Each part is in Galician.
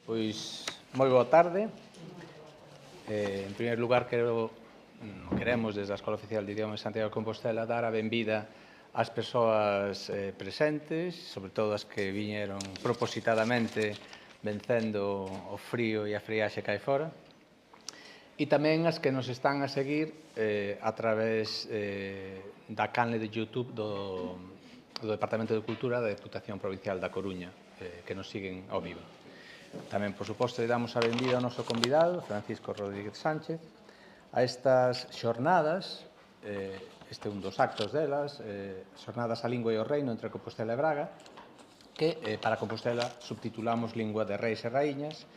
Pois, moi boa tarde. En primeiro lugar, queremos, desde a Escola Oficial de Idiomas de Santiago de Compostela, dar a benvida ás persoas presentes, sobre todo as que viñeron propositadamente vencendo o frío e a friaxe que hai fora, e tamén as que nos están a seguir a través da canle de YouTube do Departamento de Cultura da Deputación Provincial da Coruña, que nos siguen ao vivo. Tamén, por suposto, lle damos a benvida ao noso convidado, Francisco Rodríguez Sánchez, a estas xornadas, este é un dos actos delas, xornadas a lingua e o reino entre Compostela e Braga, que para Compostela subtitulamos Lingua de Reis e Raíñas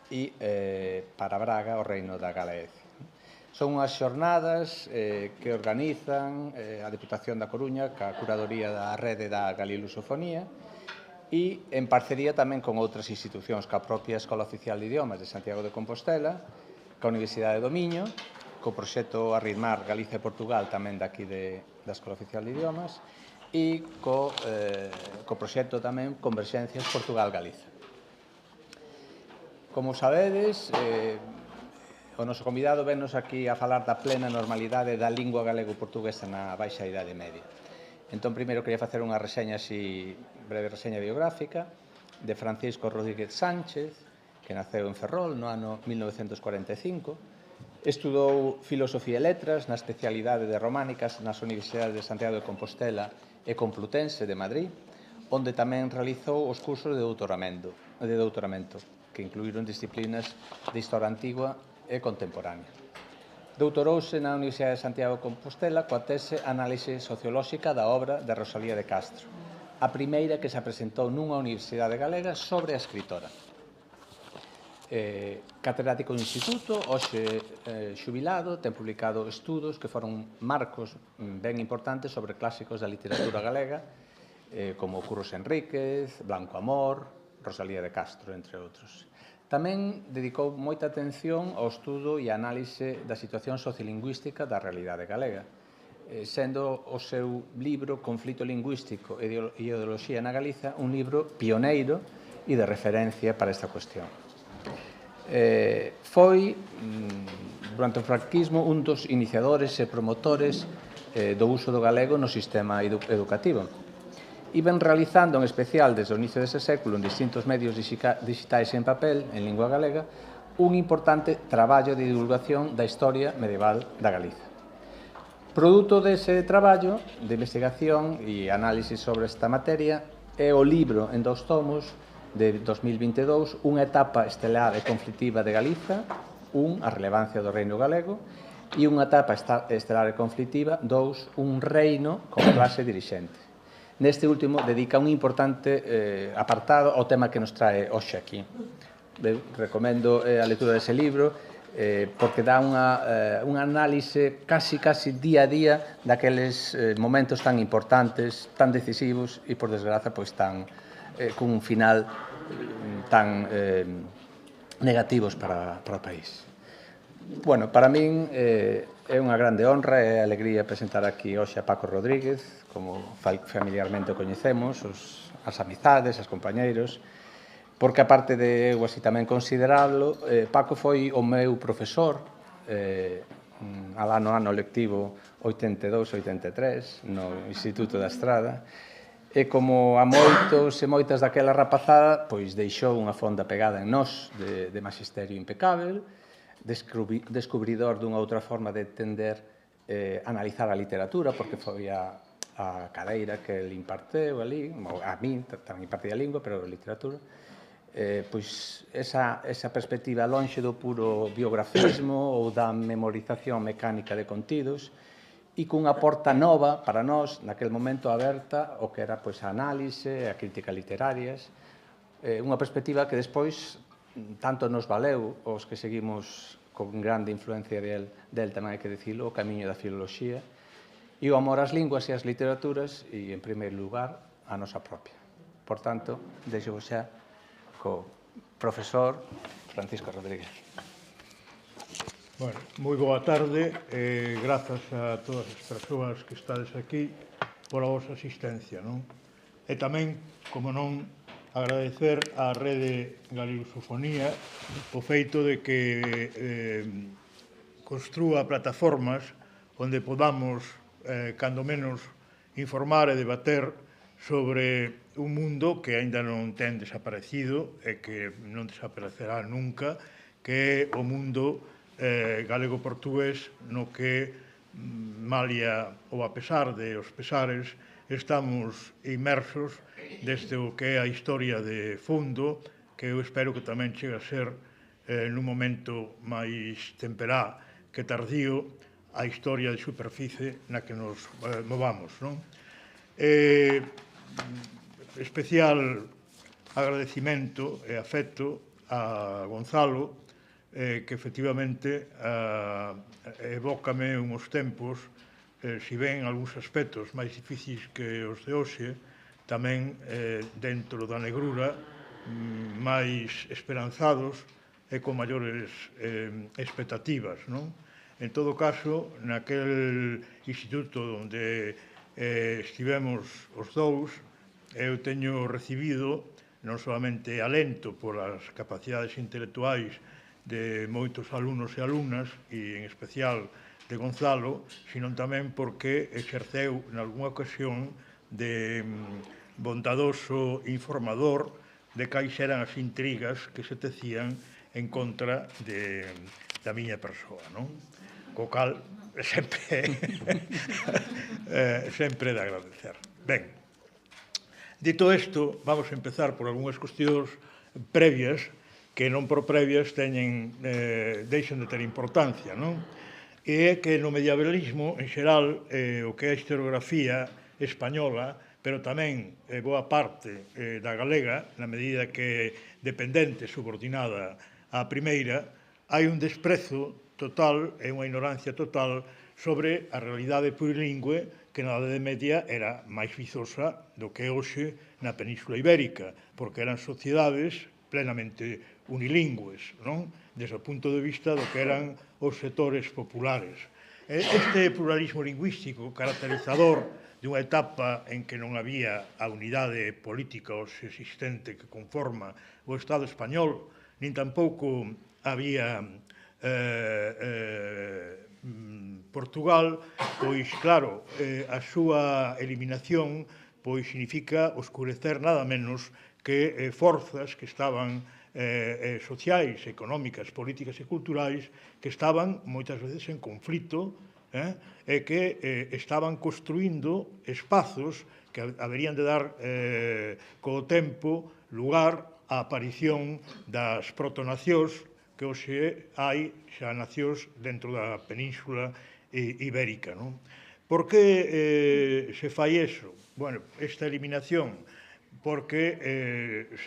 e para Braga o reino da Galaecia. Son unhas xornadas que organizan a Deputación da Coruña ca curadoría da rede da Galilusofonía e en parcería tamén con outras institucións, ca propia Escola Oficial de Idiomas de Santiago de Compostela, ca Universidade do Miño, co proxecto Arritmar Galicia e Portugal tamén daqui da Escola Oficial de Idiomas e co proxecto tamén Converxencias Portugal-Galiza. Como sabedes, o noso convidado venos aquí a falar da plena normalidade da lingua galego-portuguesa na Baixa Idade Media. Entón, primeiro, quería facer unha reseña, breve reseña biográfica, de Francisco Rodríguez Sánchez, que naceu en Ferrol no ano 1945, estudou Filosofía e Letras na especialidade de Románicas nas Universidades de Santiago de Compostela e Complutense de Madrid, onde tamén realizou os cursos de doutoramento, que incluíron disciplinas de Historia Antigua e Contemporánea. Doutorouse na Universidade de Santiago de Compostela coa tese Análise Sociolóxica da obra de Rosalía de Castro, a primeira que se apresentou nunha universidade galega sobre a escritora. Catedrático do Instituto, hoxe xubilado, ten publicado estudos que foron marcos ben importantes sobre clásicos da literatura galega, como Curros Enríquez, Blanco Amor, Rosalía de Castro, entre outros. Tamén dedicou moita atención ao estudo e análise da situación sociolingüística da realidade galega, sendo o seu libro Conflito lingüístico e ideoloxía na Galiza un libro pioneiro e de referencia para esta cuestión. Foi, durante o franquismo, un dos iniciadores e promotores do uso do galego no sistema educativo. E ven realizando, en especial desde o inicio dese século, en distintos medios digitais en papel, en lingua galega, un importante traballo de divulgación da historia medieval da Galiza. Produto dese traballo de investigación e análisis sobre esta materia é o libro en 2 tomos de 2022, Unha etapa estelar e conflitiva de Galiza, a relevancia do reino galego, e unha etapa estelar e conflitiva, 2, un reino como clase dirixente. Neste último, dedica un importante apartado ao tema que nos trae hoxe aquí. Recomendo a lectura dese libro porque dá unha análise casi día a día daqueles momentos tan importantes, tan decisivos e, por desgraza, cun final tan negativos para o país. Bueno, para min é unha grande honra e alegría presentar aquí hoxe a Paco Rodríguez, como familiarmente o coñecemos, as amizades, os compañeiros, porque, aparte de eu así tamén considerarlo, Paco foi o meu profesor no ano lectivo 82-83 no Instituto da Estrada, e como a moitos e moitas daquela rapazada, pois deixou unha fonda pegada en nós de maxisterio impecável, descubridor dunha outra forma de entender, analizar a literatura, porque foi a cadeira que ele imparteu ali, a min tamén impartía lingua, pero literatura, pois esa perspectiva lonxe do puro biografismo ou da memorización mecánica de contidos, e cunha porta nova para nós, naquele momento aberta, o que era a análise, a crítica literarias, unha perspectiva que despois tanto nos valeu os que seguimos con grande influencia del tamén hai que dicilo, o camiño da filoloxía, e o amor ás linguas e ás literaturas, e, en primeiro lugar, a nosa propia. Por tanto, deixo xa co profesor Francisco Rodríguez. Bueno, moi boa tarde e grazas a todas as persoas que estades aquí pola vosa asistencia, non? E tamén, como non, agradecer á Rede Galegosofonía o feito de que construa plataformas onde podamos, cando menos, informar e debater sobre un mundo que aínda non ten desaparecido e que non desaparecerá nunca, que é o mundo galego-portugués no que, malia ou a pesar de os pesares, estamos inmersos desde o que é a historia de fondo, que eu espero que tamén chegue a ser, nun momento máis temperá que tardío, a historia de superficie na que nos movamos, non? Especial agradecimento e afecto a Gonzalo, que efectivamente evócame uns tempos, si ben algúns aspectos máis difíciles que os de hoxe, tamén dentro da negrura, máis esperanzados e con maiores expectativas, non? En todo caso, naquel instituto onde estivemos os dous, eu teño recibido non solamente alento polas capacidades intelectuais de moitos alumnos e alumnas, e en especial de Gonzalo, sino tamén porque exerceu nalgúna ocasión de bondadoso informador de cais eran as intrigas que se tecían en contra da miña persoa, non? Co cal sempre sempre de agradecer. Ben, dito isto, vamos a empezar por algunhas cuestións previas que non por previas deixan de ter importancia, non? E é que no medievalismo, en xeral, o que é a historiografía española, pero tamén boa parte da galega, na medida que é dependente, subordinada á primeira, hai un desprezo total e unha ignorancia total sobre a realidade plurilingüe que na Idade Media era máis vizosa do que hoxe na Península Ibérica, porque eran sociedades plenamente unilingües, non? Desde o punto de vista do que eran os sectores populares. Este pluralismo lingüístico caracterizador dunha etapa en que non había a unidade política hoxe existente que conforma o Estado español, nin tampouco había Portugal, pois, claro, a súa eliminación pois significa oscurecer nada menos que forzas que estaban sociais, económicas, políticas e culturais que estaban moitas veces en conflito e que estaban construindo espazos que haberían de dar co tempo lugar á aparición das protonacións que hoxe hai xa nacións dentro da Península Ibérica, non? Por que se fai eso? Bueno, esta eliminación, porque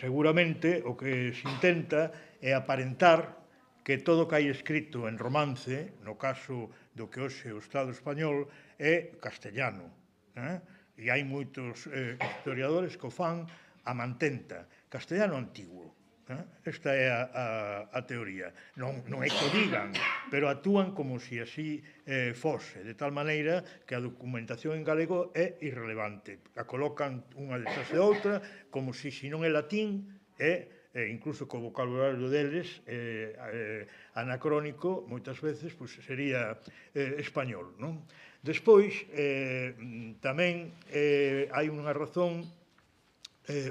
seguramente o que se intenta é aparentar que todo o que hai escrito en romance, no caso do que hoxe o Estado español, é castellano. E hai moitos historiadores que o fan a mantenta, castellano antigo. Esta é a teoría. Non é que o digan, pero actúan como se así fose, de tal maneira que a documentación en galego é irrelevante. A colocan unha detrás de outra, como se non é latín, incluso co vocabulario deles anacrónico, moitas veces sería español. Despois, tamén hai unha razón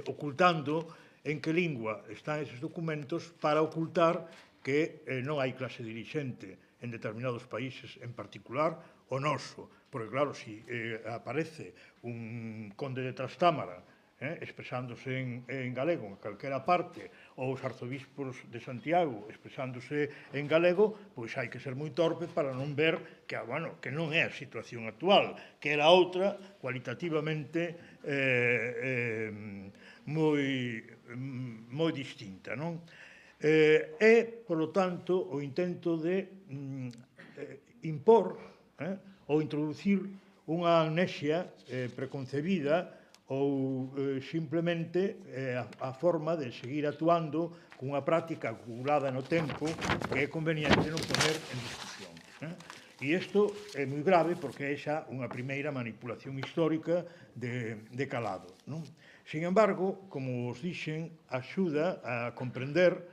ocultando en que lingua están eses documentos para ocultar que non hai clase dirixente en determinados países, en particular o noso. Porque, claro, se aparece un conde de Trastámara expresándose en galego en calquera parte, ou os arzobispos de Santiago expresándose en galego, pois hai que ser moi torpe para non ver que non é a situación actual, que era outra, cualitativamente moi distinta, non? É, polo tanto, o intento de impor ou introducir unha amnesia preconcebida ou simplemente a forma de seguir actuando cunha práctica acumulada no tempo que é conveniente non poner en discusión. E isto é moi grave porque é xa unha primeira manipulación histórica de calado. Sin embargo, como vos dixen, axuda a comprender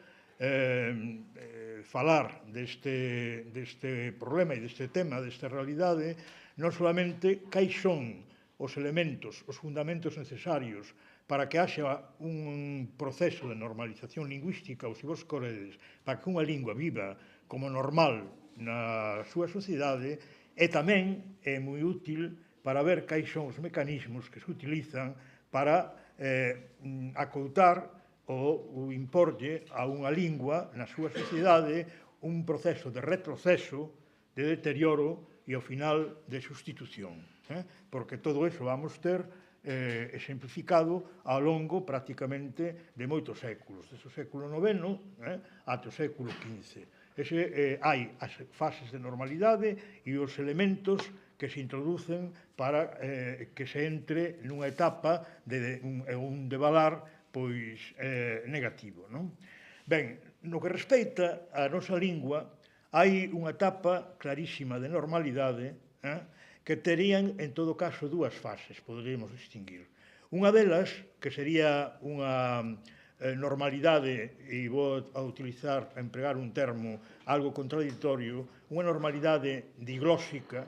falar deste problema e deste tema, desta realidade, non solamente cais son os elementos, os fundamentos necesarios para que haxa un proceso de normalización lingüística, ou se vos queredes, para que unha lingua viva como normal na súa sociedade, e tamén é moi útil para ver cais son os mecanismos que se utilizan para acoutar ou imporlle a unha lingua na súa sociedade un proceso de retroceso, de deterioro e, ao final, de sustitución. Porque todo iso vamos ter exemplificado ao longo prácticamente de moitos séculos, desde o século IX ate o século XV. Hai as fases de normalidade e os elementos que se introducen para que se entre nunha etapa de un devalar negativo. Ben, no que respeita a nosa lingua, hai unha etapa clarísima de normalidade que terían, en todo caso, dúas fases, poderíamos distinguir. Unha delas, que sería unha normalidade, e vou a utilizar, a empregar un termo algo contradictorio, unha normalidade diglóxica,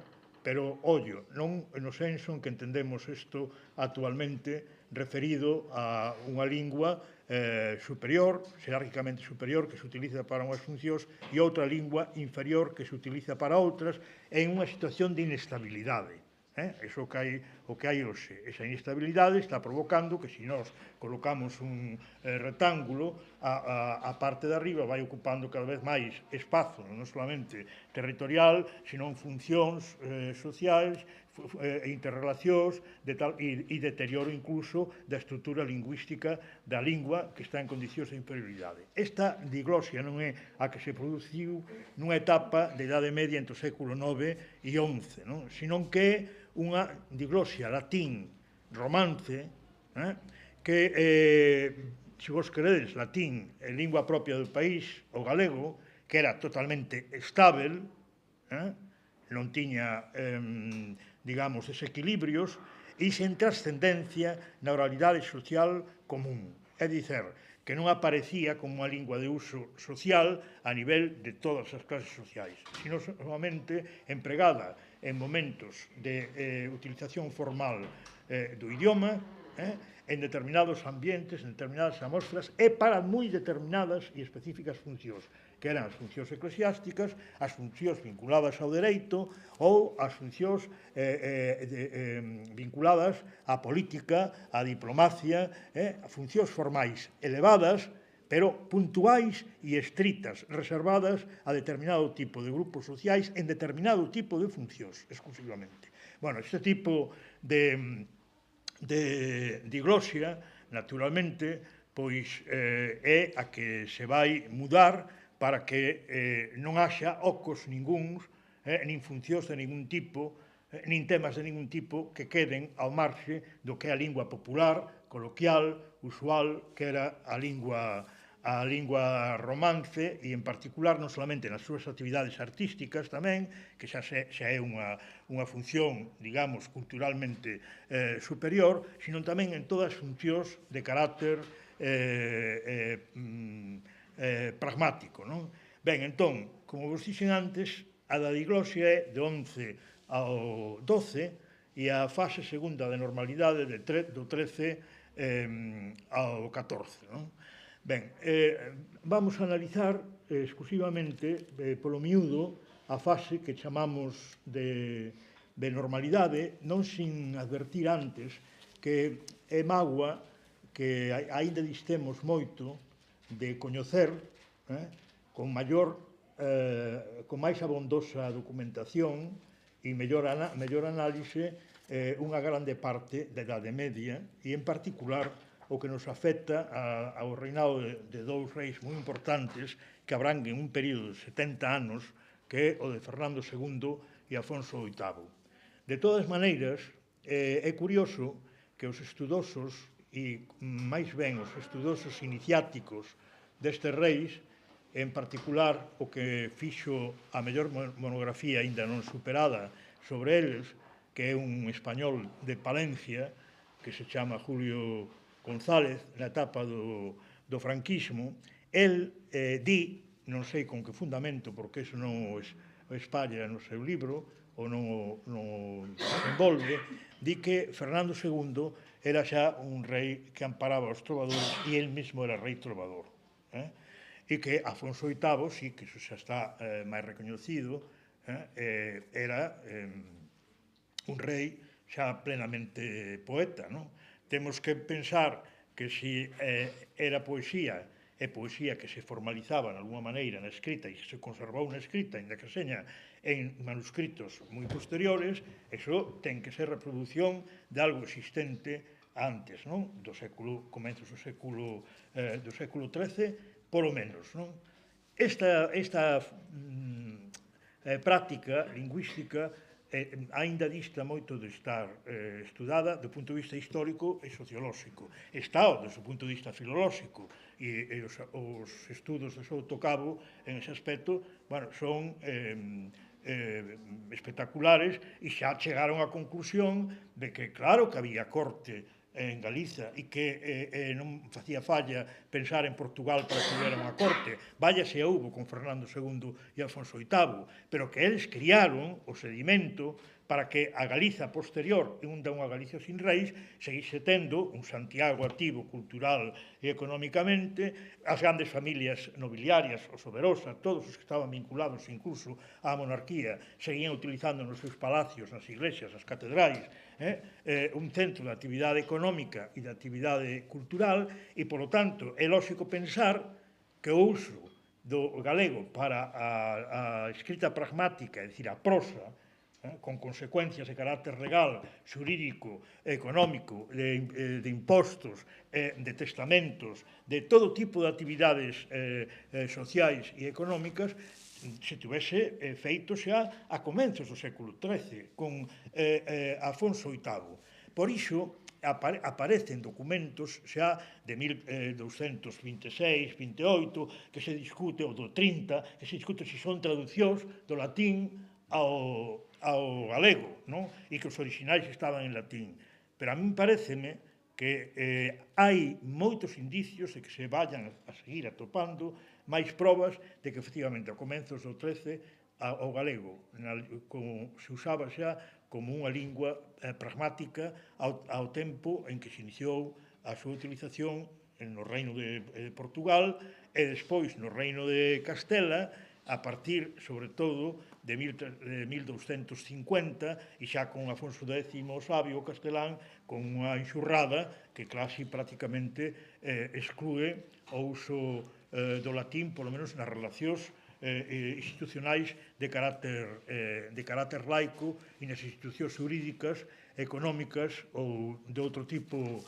pero, ollo, non no senso en que entendemos isto actualmente referido a unha lingua superior, xerárquicamente superior, que se utiliza para unhas funcións, e outra lingua inferior que se utiliza para outras, en unha situación de inestabilidade. Iso o que hai hoxe. Esa inestabilidade está provocando que, se nós colocamos un rectángulo, a parte de arriba vai ocupando cada vez máis espazo, non solamente territorial, senón funcións sociais, interrelacións e deterioro incluso da estrutura lingüística da lingua que está en condicións de inferioridade. Esta diglosia non é a que se produciu nunha etapa de Idade Media entre o século IX e XI, senón que é unha diglosia latín romance que, se vos queredes, latín é lingua propia do país, o galego, que era totalmente estável, non tiña, digamos, desequilibrios, e sen trascendencia na oralidade social común. É dicer, que non aparecía como unha lingua de uso social a nivel de todas as clases sociais, sino solamente empregada en momentos de utilización formal do idioma, en determinados ambientes, en determinadas amostras, e para moi determinadas e específicas funcións, que eran as funcións eclesiásticas, as funcións vinculadas ao dereito ou as funcións vinculadas á política, á diplomacia, funcións formais elevadas, pero puntuais e estritas, reservadas a determinado tipo de grupos sociais en determinado tipo de funcións, exclusivamente. Bueno, este tipo de diglosia, naturalmente, pois é a que se vai mudar para que non haxa ocos ningúns, nin funcións de ningún tipo, nin temas de ningún tipo que queden ao marxe do que é a lingua popular, coloquial, usual, que era a lingua romance, e en particular non solamente nas súas actividades artísticas tamén, que xa é unha función, digamos, culturalmente superior, sino tamén en todas as funcións de carácter pragmático. Ben, entón, como vos dixen antes, a da diglosia é de 11 ao 12 e a fase segunda de normalidade do 13 ao 14. Ben, vamos a analizar exclusivamente, polo miúdo, a fase que chamamos de normalidade, non sin advertir antes que é mágoa que aínda distemos moito de coñecer con máis abondosa documentación e mellor análise unha grande parte da Idade Media e, en particular, o que nos afecta ao reinado de dous reis moi importantes que abranguen un período de 70 anos, que é o de Fernando II e Afonso VIII. De todas maneiras, é curioso que os estudosos, e máis ben os estudosos iniciáticos destes reis, en particular o que fixo a mellor monografía aínda non superada sobre eles, que é un español de Palencia, que se chama Julio González, na etapa do franquismo, el di, non sei con que fundamento, porque iso non o espalla no seu libro, ou non o desenvolve, di que Fernando II era xa un rei que amparaba os trovadores e el mesmo era rei trovador. E que Afonso VIII, sí, que iso xa está máis recoñecido, era un rei xa plenamente poeta, non? Temos que pensar que se era poesía, é poesía que se formalizaba de alguma maneira na escrita e que se conservou na escrita, ainda que seña en manuscritos moi posteriores, eso ten que ser reproducción de algo existente antes, non? Comenzos do século XIII, polo menos, non? Esta práctica lingüística aínda dista moito de estar estudada do punto de vista histórico e sociolóxico. Está desde o punto de vista filolóxico e os estudos de Souto Cabo en ese aspecto, bueno, son espectaculares e xa chegaron á conclusión de que claro que había corte en Galiza e que non facía falla pensar en Portugal para que houbera unha corte, vaya se a houbo con Fernando II e Afonso VIII, pero que eles criaron o sedimento para que a Galiza posterior, unha Galicia sin reis, seguise tendo un Santiago activo cultural e económicamente, as grandes familias nobiliarias, os Oberosa, todos os que estaban vinculados incluso á monarquía, seguían utilizando nos seus palacios, nas iglesias, as catedrais, un centro de actividade económica e de actividade cultural e, polo tanto, é lógico pensar que o uso do galego para a escrita pragmática, é dicir, a prosa, con consecuencias de carácter legal, xurídico, económico, de impostos, de testamentos, de todo tipo de actividades sociais e económicas, se tivese feito xa a comenzos do século XIII, con Afonso VIII. Por iso, aparecen documentos xa de 1226, 28, que se discute, ou do 30, que se discute se son traduccións do latín ao galego, non? E que os orixinais estaban en latín. Pero a mí pareceme que hai moitos indicios de que se vayan a seguir atopando máis probas de que, efectivamente, a comenzos do XIII, o galego se usaba xa como unha lingua pragmática ao tempo en que se iniciou a súa utilización no Reino de Portugal e despois no Reino de Castela, a partir, sobre todo, de 1250, e xa con Afonso X o Sabio, o castelán, con unha enxurrada que casi prácticamente exclúe o uso do latín, polo menos nas relacións institucionais de carácter laico e nas institucións jurídicas, económicas ou de outro tipo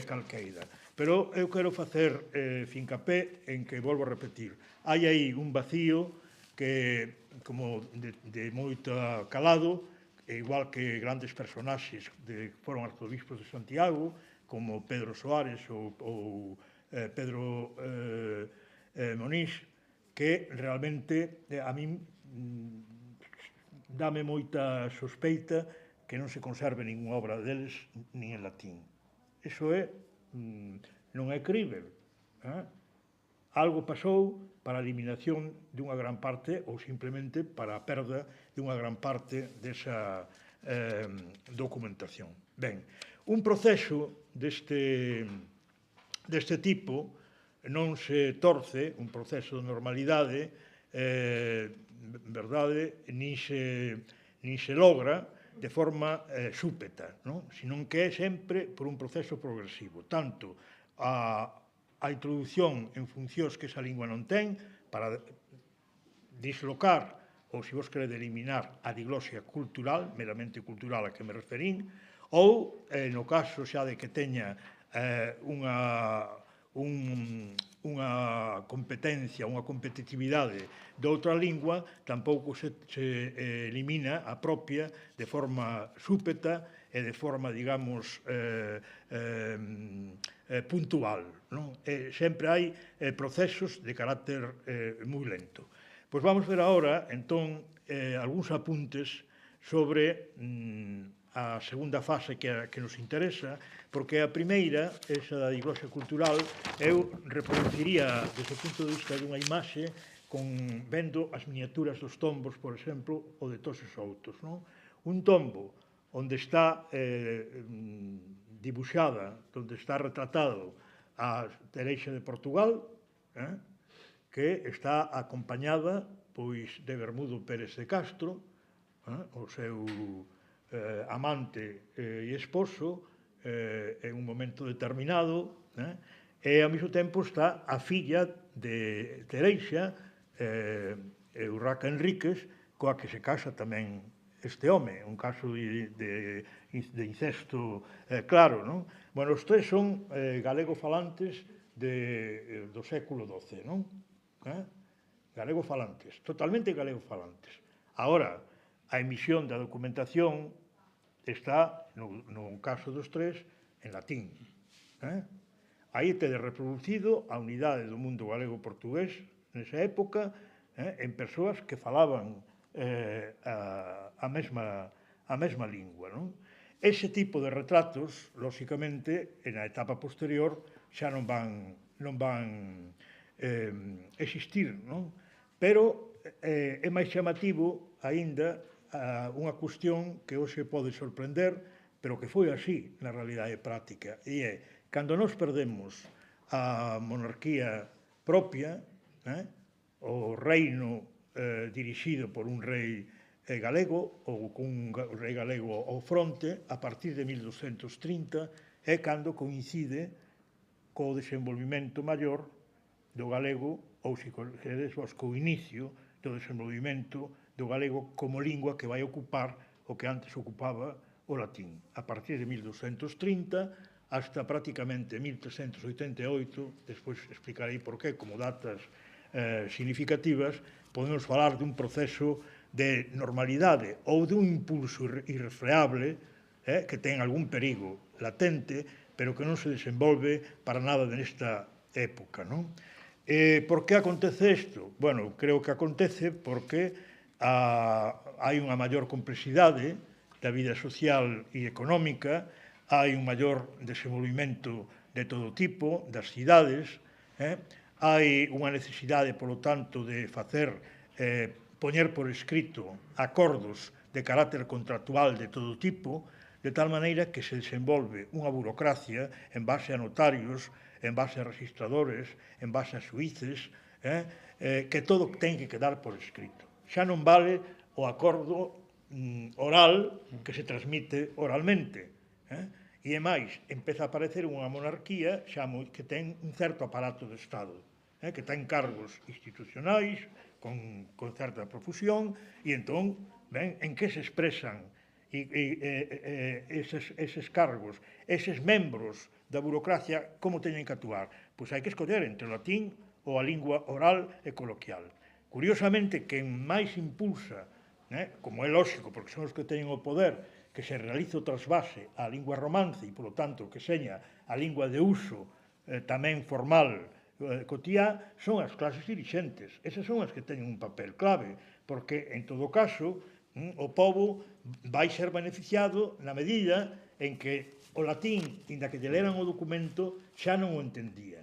calqueira. Pero eu quero facer fincapé en que, volvo a repetir, hai aí un vacío que, como de moito calado, igual que grandes personaxes que foron arzobispos de Santiago, como Pedro Soares ou Pedro Monís, que realmente a min dame moita sospeita que non se conserve ninguna obra deles nin en latín. Iso non é crível. Algo pasou para a eliminación dunha gran parte ou simplemente para a perda dunha gran parte desa documentación. Ben, un proceso deste tipo non se torce, un proceso de normalidade, verdade, nin se logra de forma súpeta, senón que é sempre por un proceso progresivo, tanto a introducción en funcións que esa lingua non ten, para dislocar, ou se vos querede eliminar, a diglosia cultural, meramente cultural a que me referín, ou, no caso xa de que teña unha competencia, unha competitividade de outra lingua, tampouco se elimina a propia de forma súpeta e de forma, digamos, puntual. Sempre hai procesos de carácter moi lento. Pois vamos ver agora, entón, algúns apuntes sobre a segunda fase que nos interesa, porque a primeira, esa da diglosia cultural, eu reproduciría desde o punto de vista dunha imaxe vendo as miniaturas dos tombos, por exemplo, o de Tosos Outos. Non? Un tombo onde está dibuixada, onde está retratado a Teresa de Portugal, que está acompañada pois de Bermudo Pérez de Castro, o seu amante e esposo, en un momento determinado, e ao mesmo tempo está a filla de Teresa, Urraca Enríquez, coa que se casa tamén este home, un caso de incesto claro, non? Bueno, os tres son galego-falantes do século XII, non? Galego-falantes, totalmente galego-falantes. Ahora, a emisión da documentación está, no caso dos tres, en latín. Aí tede reproducido a unidade do mundo galego-portugués nesa época en persoas que falaban a mesma lingua. Non? Ese tipo de retratos, lóxicamente, na etapa posterior xa non van existir, non? Pero é máis chamativo aínda unha cuestión que hoxe pode sorprender, pero que foi así na realidade práctica, e é, cando nos perdemos a monarquía propia, o reino dirixido por un rei galego, ou cun rei galego ao fronte, a partir de 1230, é cando coincide co desenvolvimento maior do galego, ou, se queredes, co inicio do desenvolvimento do galego como lingua que vai ocupar o que antes ocupaba o latín. A partir de 1230 hasta prácticamente 1388, despois explicarei por qué, como datas significativas, podemos falar dun proceso de normalidade ou dun impulso irrefreable que ten algún perigo latente, pero que non se desenvolve para nada nesta época. Non? Por que acontece isto? Bueno, creo que acontece porque hai unha maior complexidade da vida social e económica, hai un maior desenvolvimento de todo tipo, das cidades, hai unha necesidade, polo tanto, de poñer por escrito acordos de carácter contractual de todo tipo, de tal maneira que se desenvolve unha burocracia en base a notarios, en base a registradores, en base a xuíces, que todo ten que quedar por escrito. Xa non vale o acordo oral que se transmite oralmente. E, máis, empeza a aparecer unha monarquía xa que ten un certo aparato de Estado, que ten cargos institucionais con certa profusión, e entón, en que se expresan eses cargos, eses membros da burocracia, como teñen que actuar? Pois hai que escoller entre o latín ou a lingua oral e coloquial. Curiosamente, quen máis impulsa, como é lógico, porque son os que teñen o poder, que se realiza o trasvase á lingua romance e, polo tanto, que seña a lingua de uso tamén formal cotiá, son as clases dirixentes. Esas son as que teñen un papel clave, porque, en todo caso, o pobo vai ser beneficiado na medida en que o latín, inda que lle leran o documento, xa non o entendía.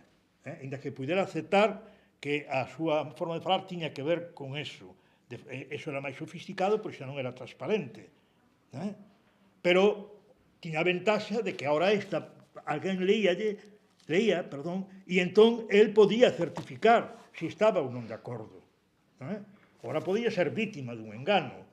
Inda que pudera aceptar que a súa forma de falar tiña que ver con eso. Eso era máis sofisticado, pois xa non era transparente. Pero tiña a ventaxa de que agora alguén leía, e entón el podía certificar se estaba ou non de acordo. Agora podía ser vítima dun engano,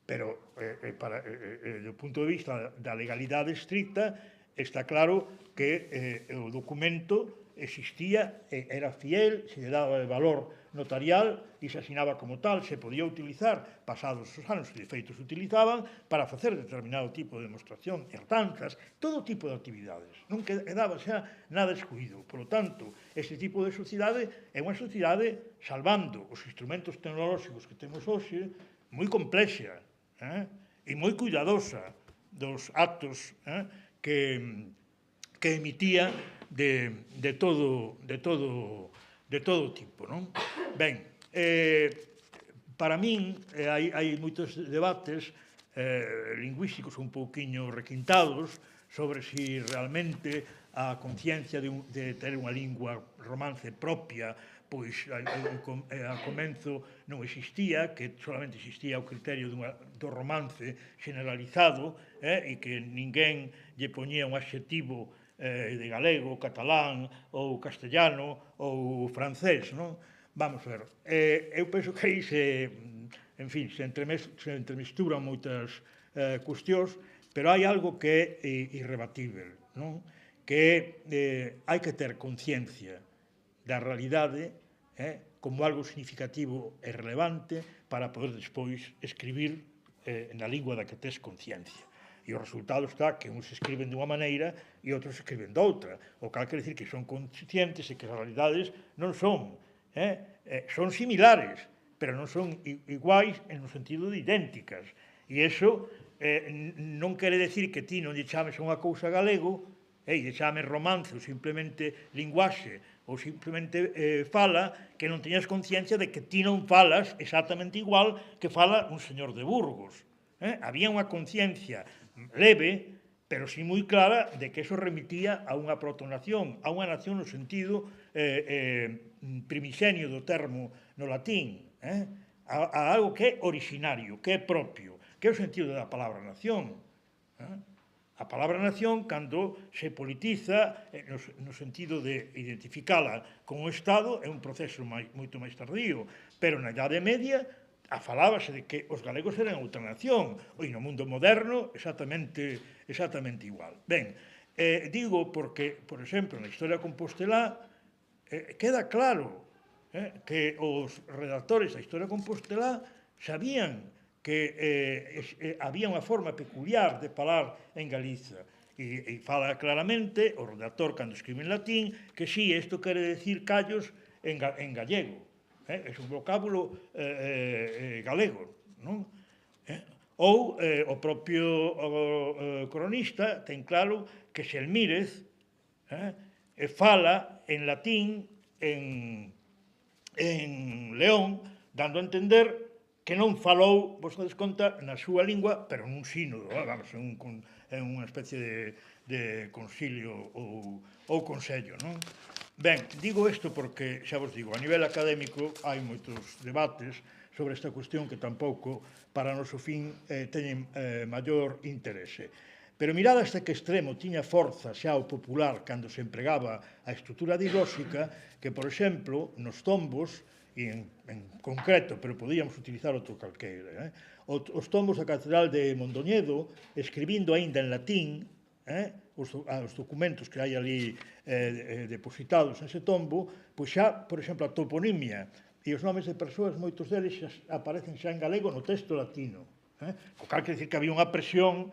pero do punto de vista da legalidade estricta está claro que o documento existía, era fiel, se lle daba de valor notarial e se asinaba como tal, se podía utilizar, pasados os anos, que de feito se utilizaban, para facer determinado tipo de demostración, herdanzas, todo tipo de actividades. Non quedaba xa nada excluído. Por lo tanto, este tipo de sociedade é unha sociedade, salvando os instrumentos tecnolóxicos que temos hoxe, moi complexa e moi cuidadosa dos actos que emitía de todo tipo. Non? Ben, para min hai moitos debates lingüísticos un pouquiño requintados sobre si realmente a conciencia de ter unha lingua romance propia pois a comenzo non existía, que solamente existía o criterio do romance generalizado e que ninguén lle poñía un adxetivo de galego, catalán ou castellano ou francés, non? Vamos ver, eu penso que aí en fin, se entremesturan moitas cuestións, pero hai algo que é irrebatível, non? Que hai que ter conciencia da realidade como algo significativo e relevante para poder despois escribir na lingua da que tes conciencia. E o resultado está que uns escriben dunha maneira e outros escriben doutra. O cal quer dicir que son conscientes e que as realidades non son. Son similares, pero non son iguais no sentido de idénticas. E iso non quere decir que ti non lle chames a unha cousa galego e lle chames romance ou simplemente linguaxe ou simplemente fala, que non teñas conciencia de que ti non falas exactamente igual que fala un señor de Burgos. Había unha conciencia leve, pero sí moi clara, de que eso remitía a unha protonación, a unha nación no sentido primixenio do termo no latín, a algo que é originario, que é propio, que é o sentido da palabra nación. A palabra nación, cando se politiza no sentido de identificala con o Estado, é un proceso moito máis tardío, pero na Idade Media falábase de que os galegos eran outra nación, e no mundo moderno exactamente igual. Ben, digo porque, por exemplo, na historia compostelá queda claro que os redactores da historia compostelá sabían que había unha forma peculiar de falar en Galiza. E fala claramente o redactor, cando escribe en latín, que sí, isto quere decir callos en gallego. É un vocábulo galego, non? Ou o propio cronista ten claro que Xelmírez fala en latín en León, dando a entender que non falou, vos dades conta, na súa lingua, pero nun sínodo, vamos, en unha especie de concilio ou consello, non? Ben, digo isto porque, xa vos digo, a nivel académico hai moitos debates sobre esta cuestión que tampouco, para noso fin, teñen maior interese. Pero mirada hasta que extremo tiña forza xa o popular cando se empregaba a estrutura diglóxica que, por exemplo, nos tombos, e en concreto, pero podíamos utilizar outro calqueira, os tombos da Catedral de Mondoñedo, escribindo aínda en latín, os documentos que hai ali depositados nese tombo, pois xa, por exemplo, a toponimia e os nomes de persoas, moitos deles aparecen xa en galego no texto latino. O cal quer dicir que había unha presión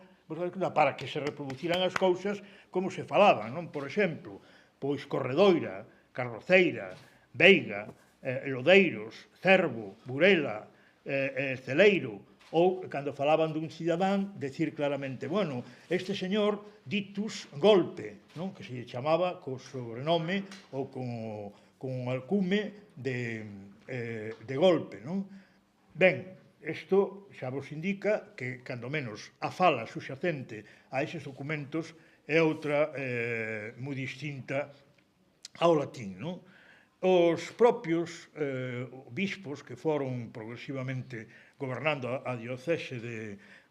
para que se reproduciran as cousas como se falaban, non? Por exemplo, pois Corredoira, Carroceira, Veiga, Lodeiros, Cervo, Burela, Celeiro, ou, cando falaban dun cidadán, decir claramente, bueno, este señor ditus golpe, non? Que se chamaba co sobrenome ou con alcume de golpe, non? Ben, isto xa vos indica que, cando menos, a fala suxacente a eses documentos é outra moi distinta ao latín, non? Os propios bispos que foron progresivamente gobernando a diocese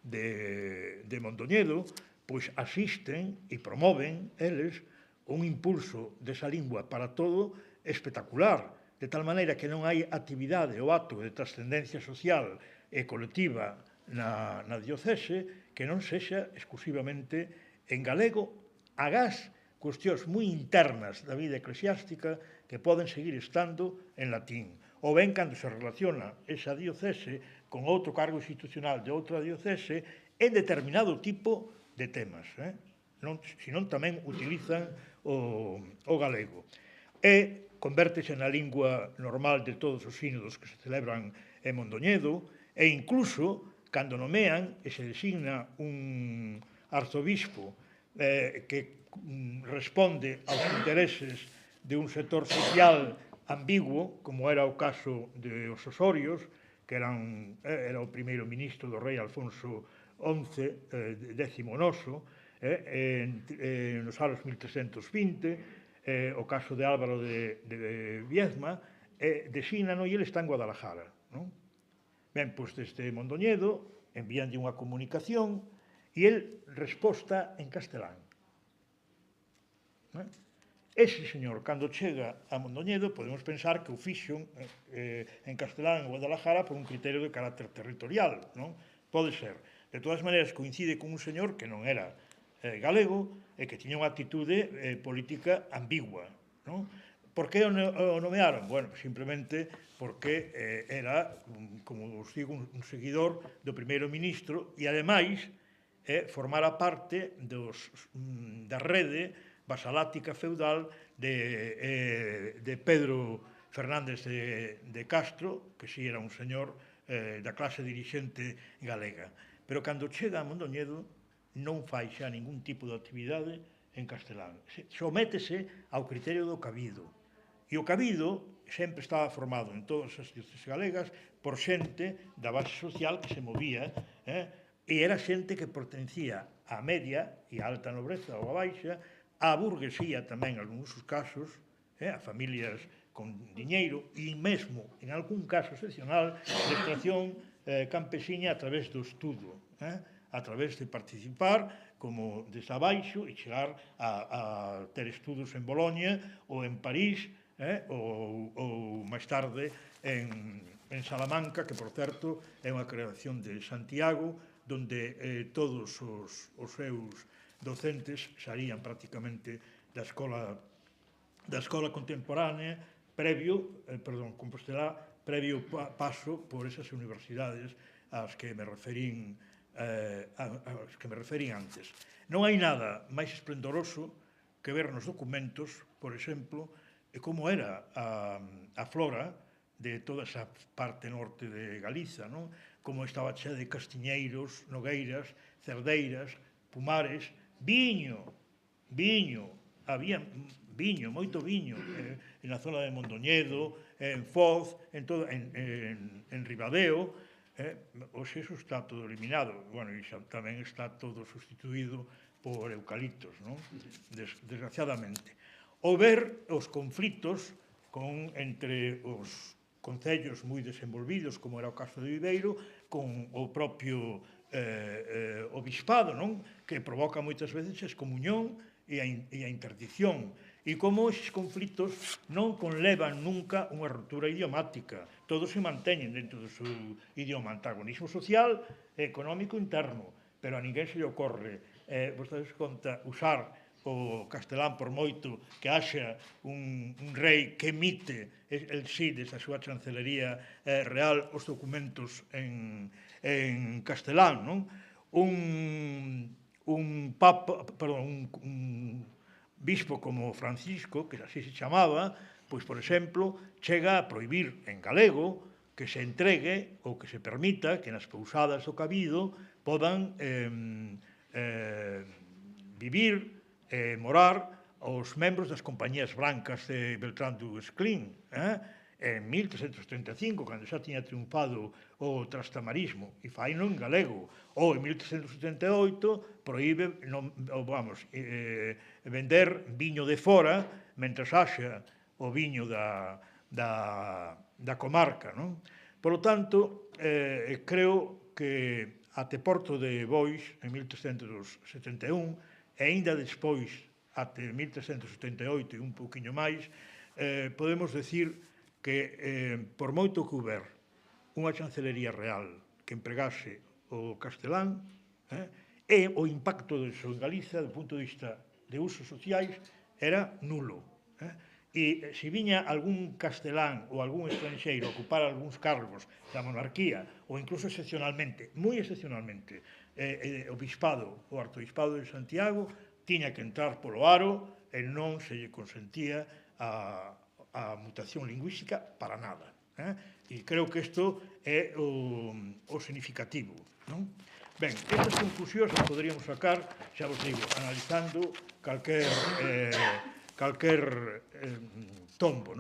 de Mondoñedo, pois asisten e promoven eles un impulso desa lingua para todo espectacular, de tal maneira que non hai actividade ou acto de trascendencia social e colectiva na diocese que non sexa exclusivamente en galego, agás cuestións moi internas da vida eclesiástica que poden seguir estando en latín. Ou ben, cando se relaciona esa diocese con outro cargo institucional de outra diocese en determinado tipo de temas. Senón tamén utilizan o galego. E convértese na lingua normal de todos os sínodos que se celebran en Mondoñedo e incluso cando nomean e se designa un arzobispo que responde aos intereses de un sector social ambiguo, como era o caso de os Osorios, que era o primeiro ministro do rei Alfonso XI, décimo noso, nos anos 1320, o caso de Álvaro de Viezma, desínano e ele está en Guadalajara. Non? Ben, pois desde Mondoñedo envíanlle unha comunicación e el resposta en castelán. Ese señor, cando chega a Mondoñedo, podemos pensar que o fixo en castelán en Guadalajara por un criterio de carácter territorial, non? Pode ser. De todas maneiras, coincide con un señor que non era galego e que tiña unha actitude política ambigua, non? Por que o nomearon? Bueno, simplemente porque era, como os digo, un seguidor do primeiro ministro e, ademais, formara parte da rede vasalática feudal de Pedro Fernández de Castro, que si era un señor da clase dirixente galega. Pero cando chega a Mondoñedo non fai xa ningún tipo de actividade en castelán. Sométese ao criterio do cabido. E o cabido sempre estaba formado en todas as dióceses galegas por xente da base social que se movía, e era xente que pertencía á media e á alta nobreza ou á baixa, á burguesía tamén, en algúns casos, a familias con diñeiro, e mesmo, en algún caso excepcional, de extracción campesiña a través do estudo, a través de participar como desde abaixo e chegar a ter estudos en Boloña ou en París ou máis tarde en Salamanca, que, por certo, é unha creación de Santiago, donde todos os seus docentes saían prácticamente da escola contemporánea Compostelá, previo paso por esas universidades ás que me referín antes. Non hai nada máis esplendoroso que ver nos documentos, por exemplo, como era a flora de toda esa parte norte de Galiza, non? Como estaba chea de castiñeiros, nogueiras, cerdeiras, pumares, viño, había viño, moito viño, na zona de Mondoñedo, en Foz, en Ribadeo. Hoxe iso está todo eliminado. Bueno, e xa tamén está todo sustituído por eucaliptos, non? Desgraciadamente. Ou ver os conflitos entre os concellos moi desenvolvidos, como era o caso de Viveiro, con o propio obispado, non? Que provoca moitas veces a excomuñón e a interdición. E como estes conflitos non conlevan nunca unha ruptura idiomática. Todos se manteñen dentro do seu idioma. Antagonismo social e económico interno. Pero a ninguén se lle ocorre, vostedes conta, usar o castelán por moito que haxa un rei que emite el sí desde a súa chancelería real os documentos en castelán, non? Un bispo como Francisco, que así se chamaba, pois, por exemplo, chega a prohibir en galego que se entregue ou que se permita que nas pousadas do cabido podan vivir e morar os membros das compañías brancas de Beltrán do Esclín, en 1335, cando xa tiña triunfado o trastamarismo, e faino en galego. Ou en 1378 proíbe vender viño de fora, mentres haxa o viño da comarca. Por lo tanto, creo que até Porto de Boix, en 1371, e aínda despois, até 1378 e un pouquiño máis, podemos decir que, por moito que houber unha chancelería real que empregase o castelán, e o impacto diso en Galiza, do punto de vista de usos sociais, era nulo. E se viña algún castelán ou algún estranxeiro a ocupar algúns cargos da monarquía, ou incluso excepcionalmente, moi excepcionalmente, o bispado, o arzobispado de Santiago, tiña que entrar polo aro e non se lle consentía a mutación lingüística para nada. E creo que isto é o significativo. Ben, estas conclusións as poderíamos sacar, xa vos digo, analizando calquer tombo.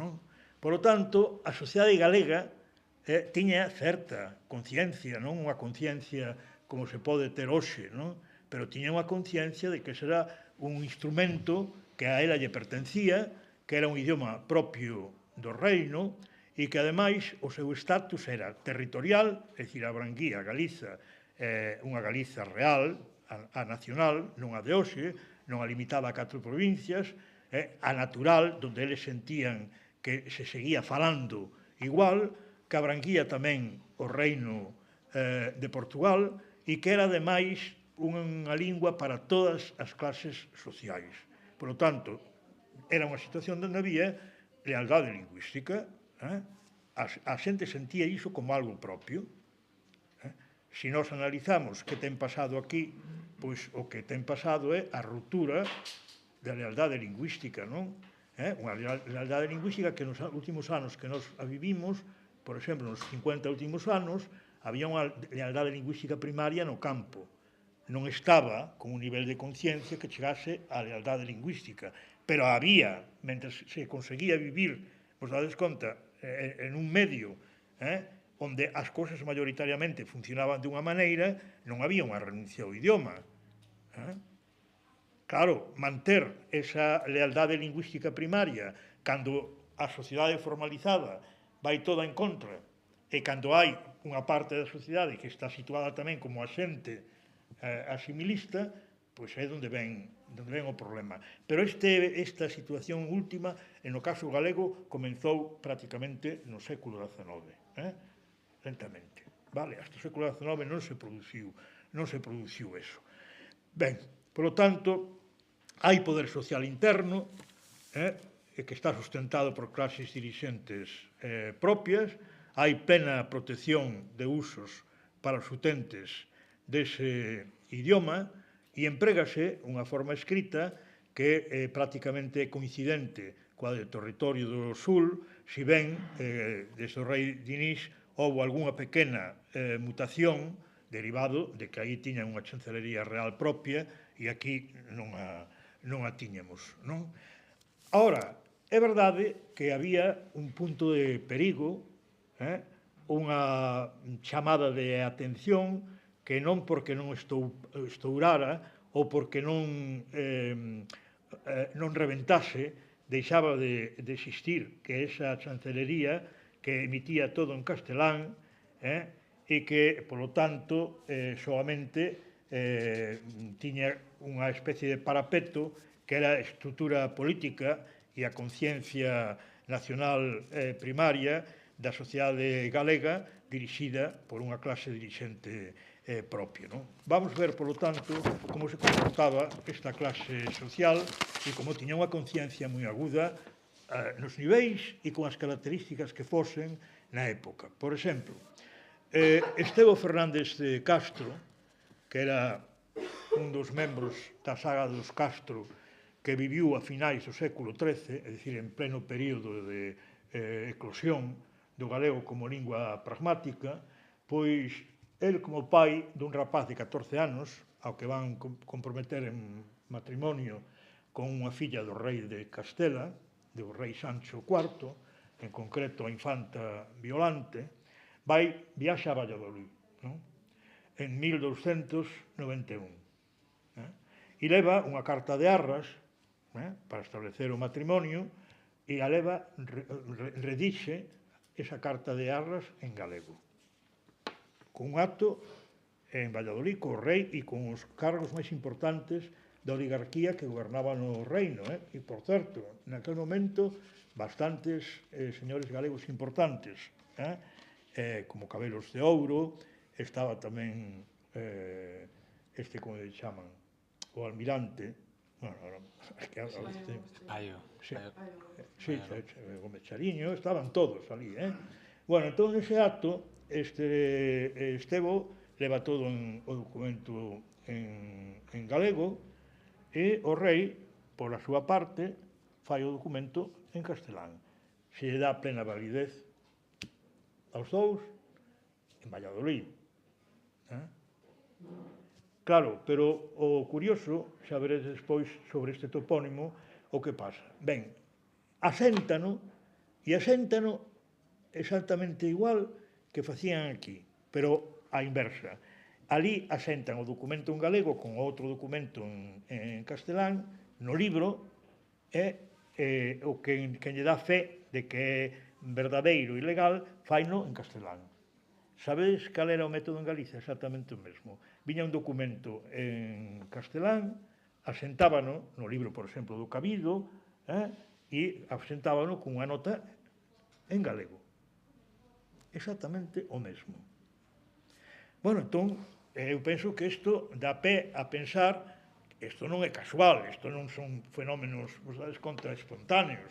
Por lo tanto, a sociedade galega tiña certa conciencia, non unha conciencia como se pode ter hoxe, non? Pero tiña unha conciencia de que será un instrumento que a ela lle pertencía, que era un idioma propio do reino, e que, ademais, o seu estatus era territorial, é dicir, abranguía Galiza, unha Galiza real, a nacional, non a de hoxe, non a limitaba a 4 provincias, a natural, onde eles sentían que se seguía falando igual, que abranguía tamén o reino de Portugal e que era, ademais, unha lingua para todas as clases sociais. Por lo tanto, era unha situación onde había lealdade lingüística. A xente sentía iso como algo propio. Se nós analizamos que ten pasado aquí, pois o que ten pasado é a ruptura da lealdade lingüística, non? Unha lealdade lingüística que nos últimos anos que nos a vivimos, por exemplo, nos 50 últimos anos, había unha lealdade lingüística primaria no campo. Non estaba con un nivel de conciencia que chegase á lealdade lingüística, pero había, mentre se conseguía vivir, vos dades conta, en un medio onde as cousas maioritariamente funcionaban dunha maneira, non había unha renuncia ao idioma. Claro, manter esa lealdade lingüística primaria cando a sociedade formalizada vai toda en contra e cando hai unha parte da sociedade que está situada tamén como axente asimilista, pois é onde ven o problema. Pero esta situación última, no caso galego, comenzou prácticamente no século XIX, lentamente. Vale, hasta o século XIX non se produciu eso. Ben, polo tanto, hai poder social interno, que está sustentado por clases dirixentes propias, hai plena protección de usos para os utentes dese idioma e emprégase unha forma escrita que é prácticamente coincidente coa do territorio do Sul, si ben desde o rei Dinís houve algunha pequena mutación derivado de que aí tiñan unha chancelería real propia e aquí non a tiñamos, non? Ahora, é verdade que había un punto de perigo, unha chamada de atención que non porque non estourara ou porque non reventase deixaba de existir, que esa chancelería que emitía todo en castelán e que, polo tanto, solamente tiña unha especie de parapeto que era a estrutura política e a conciencia nacional primaria da sociedade galega dirixida por unha clase dirixente propia. Vamos ver, polo tanto, como se comportaba esta clase social e como tiña unha conciencia moi aguda nos niveis e con as características que fosen na época. Por exemplo, Estevo Fernández de Castro, que era un dos membros da saga dos Castro que viviu a finais do século XIII, é dicir, en pleno período de eclosión do galego como lingua pragmática, pois el como pai dun rapaz de 14 anos, ao que van comprometer en matrimonio con unha filla do rei de Castela, do rei Sancho IV, en concreto a infanta Violante, viaxa a Valladolid, en 1291. E leva unha carta de arras para establecer o matrimonio e a leva, redixe esa carta de arras en galego, con un acto en Valladolid co rei e con os cargos máis importantes da oligarquía que gobernaba no reino. E, por certo, naquele momento, bastantes señores galegos importantes, como Cabelos de Ouro, estaba tamén como lle chaman, o almirante, Paio. Sí, Gómez Chariño, estaban todos ali. Bueno, entón, nese acto, Estevo leva todo o documento en galego e o rei, pola súa parte, fai o documento en castelán. Se lle dá plena validez aos dous en Valladolid. Claro, pero o curioso, xa veredes despois sobre este topónimo, o que pasa. Ben, aséntano exactamente igual que facían aquí, pero á inversa. ali asentan o documento en galego con outro documento en castelán, no libro, o que lle dá fe de que é verdadeiro e legal, faino en castelán. Sabedes cal era o método en Galicia? Exactamente o mesmo. Viña un documento en castelán, asentábano no libro, por exemplo, do Cabido, e asentábano cunha nota en galego. Exactamente o mesmo. Bueno, entón, eu penso que isto dá pé a pensar que isto non é casual, isto non son fenómenos, vos dades conta, espontáneos,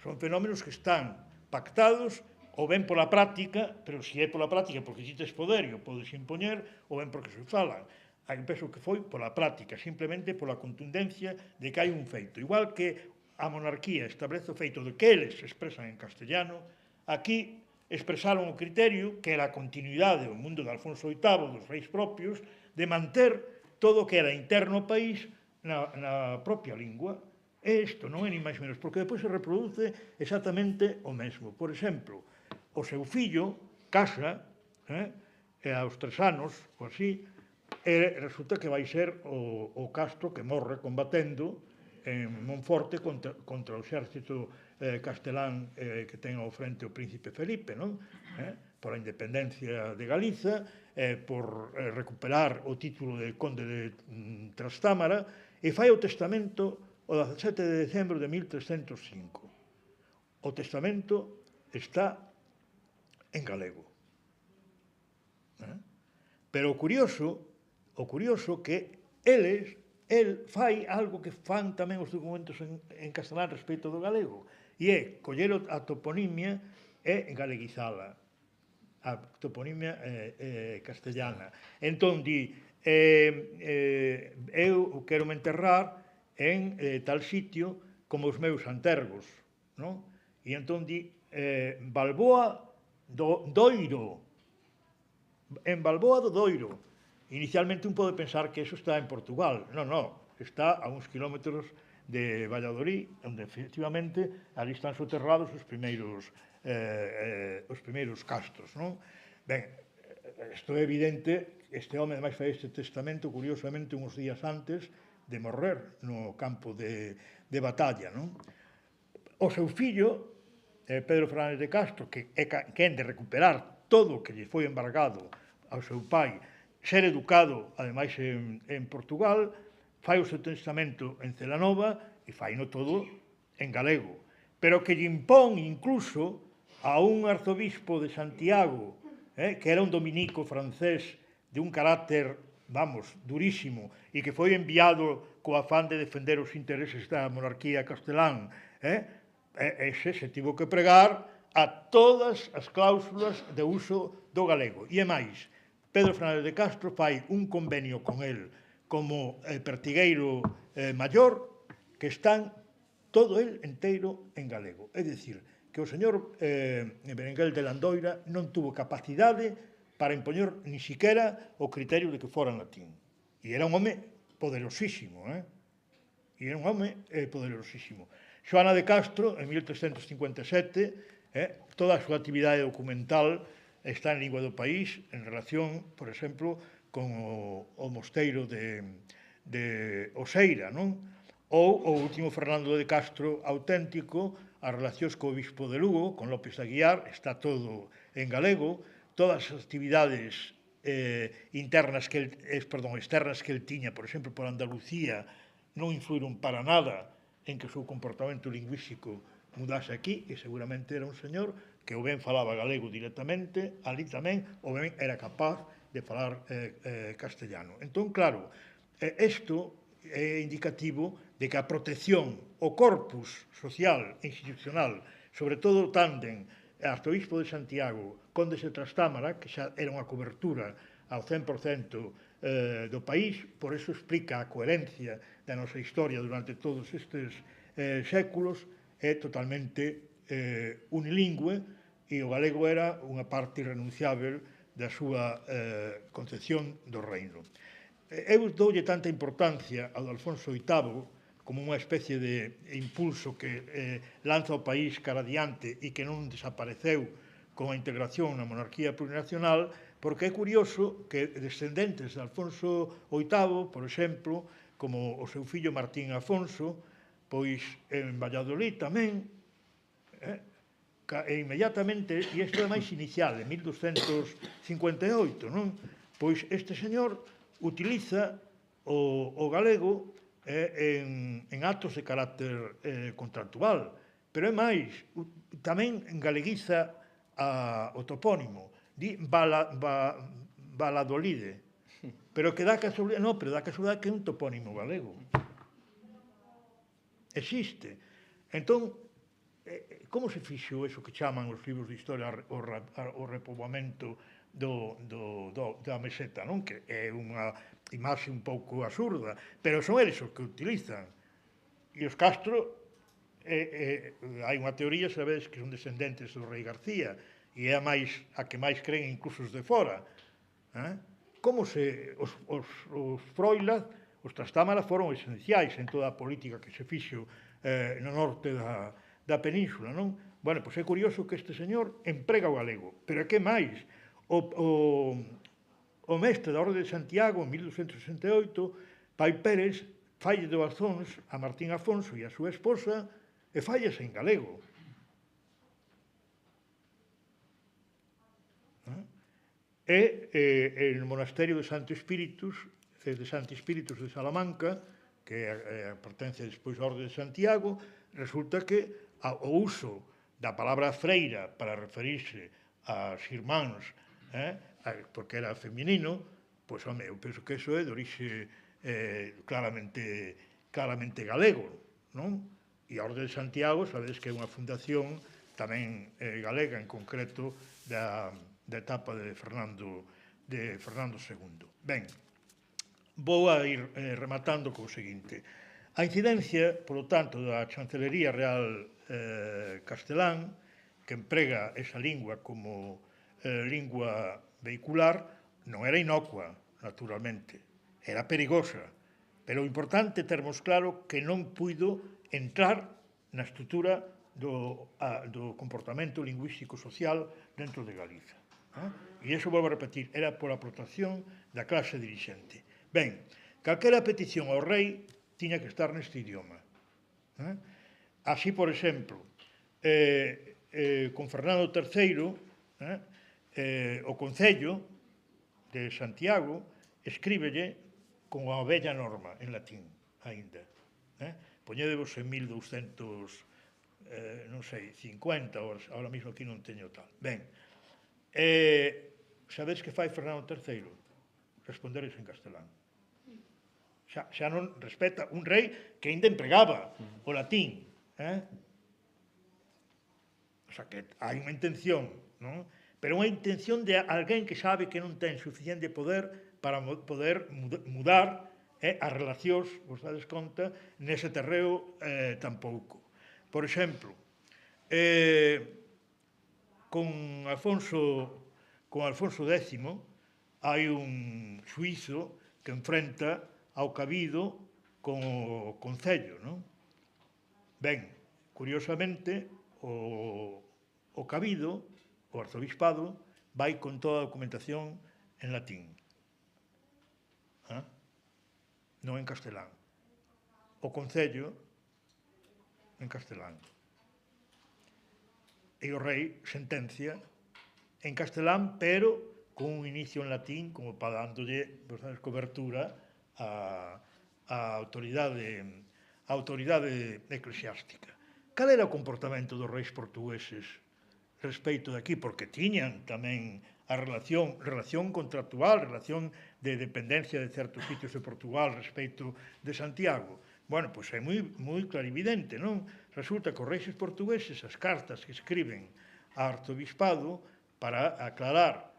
son fenómenos que están pactados ou ben pola práctica, pero se é pola práctica porque si tes poder e o podes impoñer, ou ben porque se falan. Eu penso que foi pola práctica, simplemente pola contundencia de que hai un feito. Igual que a monarquía establece o feito de que eles se expresan en castellano, aquí expresaron o criterio que era a continuidade do mundo de Alfonso VIII, dos reis propios, de manter todo o que era interno ao país na propia lingua. E isto non é ni máis menos, porque depois se reproduce exactamente o mesmo. Por exemplo, o seu fillo casa, e aos 3 anos, ou así, e resulta que vai ser o Castro que morre combatendo en Monforte contra o exército castelán que ten ao frente o príncipe Felipe, non? Por a independencia de Galiza, por recuperar o título de conde de Trastámara, e fai o testamento o 17 de decembro de 1305. O testamento está en galego. Pero o curioso que el fai algo que fan tamén os documentos en castelán respecto do galego, e é coller a toponimia e galeguizala, a toponimia castellana. Entón, di, eu quero me enterrar en tal sitio como os meus antergos, non? E entón, di, Balboa do Doiro, en Balboa do Doiro. Inicialmente un pode pensar que eso está en Portugal. Non, está a uns kilómetros de Valladolid, onde efectivamente ali están soterrados os primeiros castros, non? Ben, isto é evidente, este home ademais fai este testamento curiosamente uns días antes de morrer no campo de batalla, non? O seu fillo, Pedro Fernández de Castro, que é de recuperar todo o que lle foi embargado ao seu pai, ser educado, ademais, en Portugal, fai o seu testamento en Celanova e faino todo en galego. Pero que lle impón incluso a un arzobispo de Santiago, que era un dominico francés de un carácter, durísimo, e que foi enviado co afán de defender os intereses da monarquía castelán, ese se tivo que pregar a todas as cláusulas de uso do galego. E é máis, Pedro Fernández de Castro fai un convenio con el como pertigueiro maior que están todo el enteiro en galego. É dicir, que o señor Berenguel de Landoira non tuvo capacidade para impoñer ni siquiera o criterio de que fora en latín. E era un home poderosísimo, Xoana de Castro, en 1357, toda a súa actividade documental está en lingua do país en relación, por exemplo, con o mosteiro de Oseira, non? Ou o último Fernando de Castro auténtico, as relacións co obispo de Lugo, con López Aguiar, está todo en galego, todas as actividades externas que el tiña, por exemplo, por Andalucía, non influíron para nada en que o seu comportamento lingüístico mudase aquí, e seguramente era un señor que ou ben falaba galego directamente, ali tamén, ou ben era capaz de falar castellano. Entón, claro, isto é indicativo de que a protección, o corpus social e institucional, sobre todo o tándem arzobispo de Santiago, conde de Trastámara, que xa era unha cobertura ao 100% do país, por eso explica a coherencia da nosa historia durante todos estes séculos, é totalmente unilingüe, e o galego era unha parte irrenunciável da súa concepción do reino. Eu doulle tanta importancia ao de Alfonso VIII como unha especie de impulso que lanza o país cara adiante e que non desapareceu con a integración na monarquía plurinacional, porque é curioso que descendentes de Alfonso VIII, por exemplo, como o seu fillo Martín Afonso, pois en Valladolid tamén, e inmediatamente, e isto é máis inicial, en 1258, non? Pois este señor utiliza o galego en actos de carácter contractual, pero é máis, tamén galeguiza o topónimo, di Valladolide, pero que dá casualidade, non, pero dá casualidade que é un topónimo galego. Existe. Entón, como se fixo eso que chaman os libros de historia o repoboamento da meseta, non? Que é unha imaxe un pouco absurda, pero son eles os que utilizan. E os Castro, hai unha teoría, sabedes, que son descendentes do rei García, e é a que máis creen incluso os de fora. Como se os Froilaz, os Trastámara foron esenciais en toda a política que se fixo no norte da península, non? Bueno, pois é curioso que este señor emprega o galego, pero é que máis, o mestre da Orde de Santiago, en 1268, Pai Pérez, falle doazóns a Martín Afonso e a súa esposa, e fallas en galego. E no monasterio de Santo Espíritus de Salamanca, que pertence despois á Orde de Santiago, resulta que o uso da palabra freira para referirse ás irmáns, porque era feminino, pois, home, eu penso que iso é de orixe claramente galego, non? E a Orde de Santiago, sabedes que é unha fundación tamén galega, en concreto, da etapa de Fernando II. Ben, vou a ir rematando co seguinte. A incidencia, polo tanto, da Chancelería Real castelán, que emprega esa lingua como lingua vehicular, non era inocua, naturalmente, era perigosa, pero o importante é termos claro que non puido entrar na estrutura do comportamento lingüístico social dentro de Galiza. E iso, volvo a repetir, era pola protección da clase dirixente. Ben, calquera petición ao rei tiña que estar neste idioma. Así, por exemplo, con Fernando III, o Concello de Santiago escríbelle con a bella norma en latín, aínda. Poñedevos en 1200, non sei, 50, ahora mesmo aquí non teño tal. Ben, sabedes que fai Fernando III? Responderes en castelán. Xa non respeta un rei que ainda empregaba o latín. O sea, que hai unha intención, non? Pero unha intención de alguén que sabe que non ten suficiente poder para poder mudar as relacións, vos dades conta, nese terreo tampouco. Por exemplo, con Alfonso X hai un xuízo que enfrenta ao cabido con o Concello, non? Ben, curiosamente, o cabido, o arzobispado, vai con toda a documentación en latín. Non en castelán. O Concello en castelán. E o rei sentencia en castelán, pero con un inicio en latín, como para dándolle cobertura á autoridade eclesiástica. Cal era o comportamento dos reis portugueses respecto de aquí? Porque tiñan tamén a relación contractual, relación de dependencia de certos sitios de Portugal respecto de Santiago. Bueno, pois é moi clarividente, non? Resulta que os reis portugueses, as cartas que escriben ao arzobispado para aclarar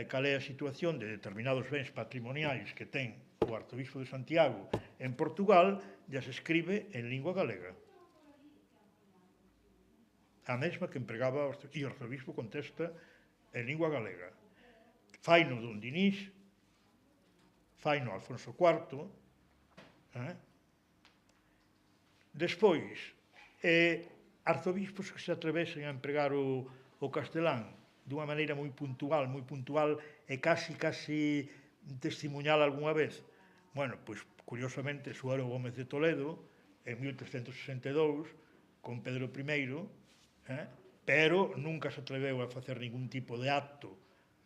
cal é a situación de determinados bens patrimoniais que ten o arzobispo de Santiago en Portugal, ya se escribe en lingua galega. A mesma que empregaba e o arzobispo contesta en lingua galega. Faino Don Dinís, faino Alfonso IV. Despois, arzobispos que se atrevesen a empregar o castelán, dunha maneira moi puntual e casi testimonial algunha vez. Bueno, pois, curiosamente, Suero Gómez de Toledo, en 1362, con Pedro I, pero nunca se atreveu a facer ningún tipo de acto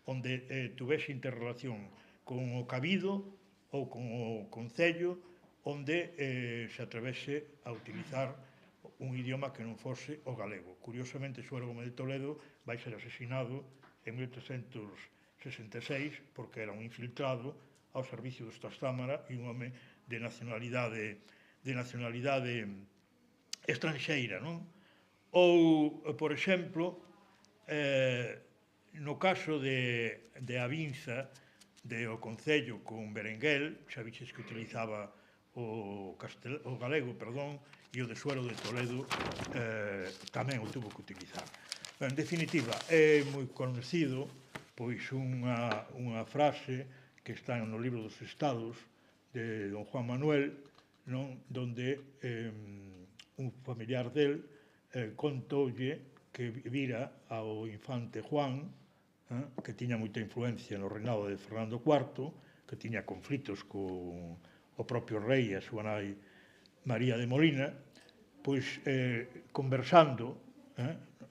onde tuvese interrelación con o cabido ou con o concello onde se atrevese a utilizar un idioma que non fose o galego. Curiosamente, Suero Gómez de Toledo vai ser asesinado en 1366 porque era un infiltrado ao servicio dos Trastámara e un home de nacionalidade estranxeira, non? Ou, por exemplo, no caso de Avinza, do Concello con Berenguel, xa viches que utilizaba o galego, e o de Suero de Toledo tamén o tuvo que utilizar. En definitiva, é moi conocido pois unha frase que está no libro dos Estados de don Juan Manuel, donde un familiar del contoulle que vira ao infante Juan, que tiña moita influencia no reinado de Fernando IV, que tiña conflitos con o propio rei e a súa nai María de Molina, pois conversando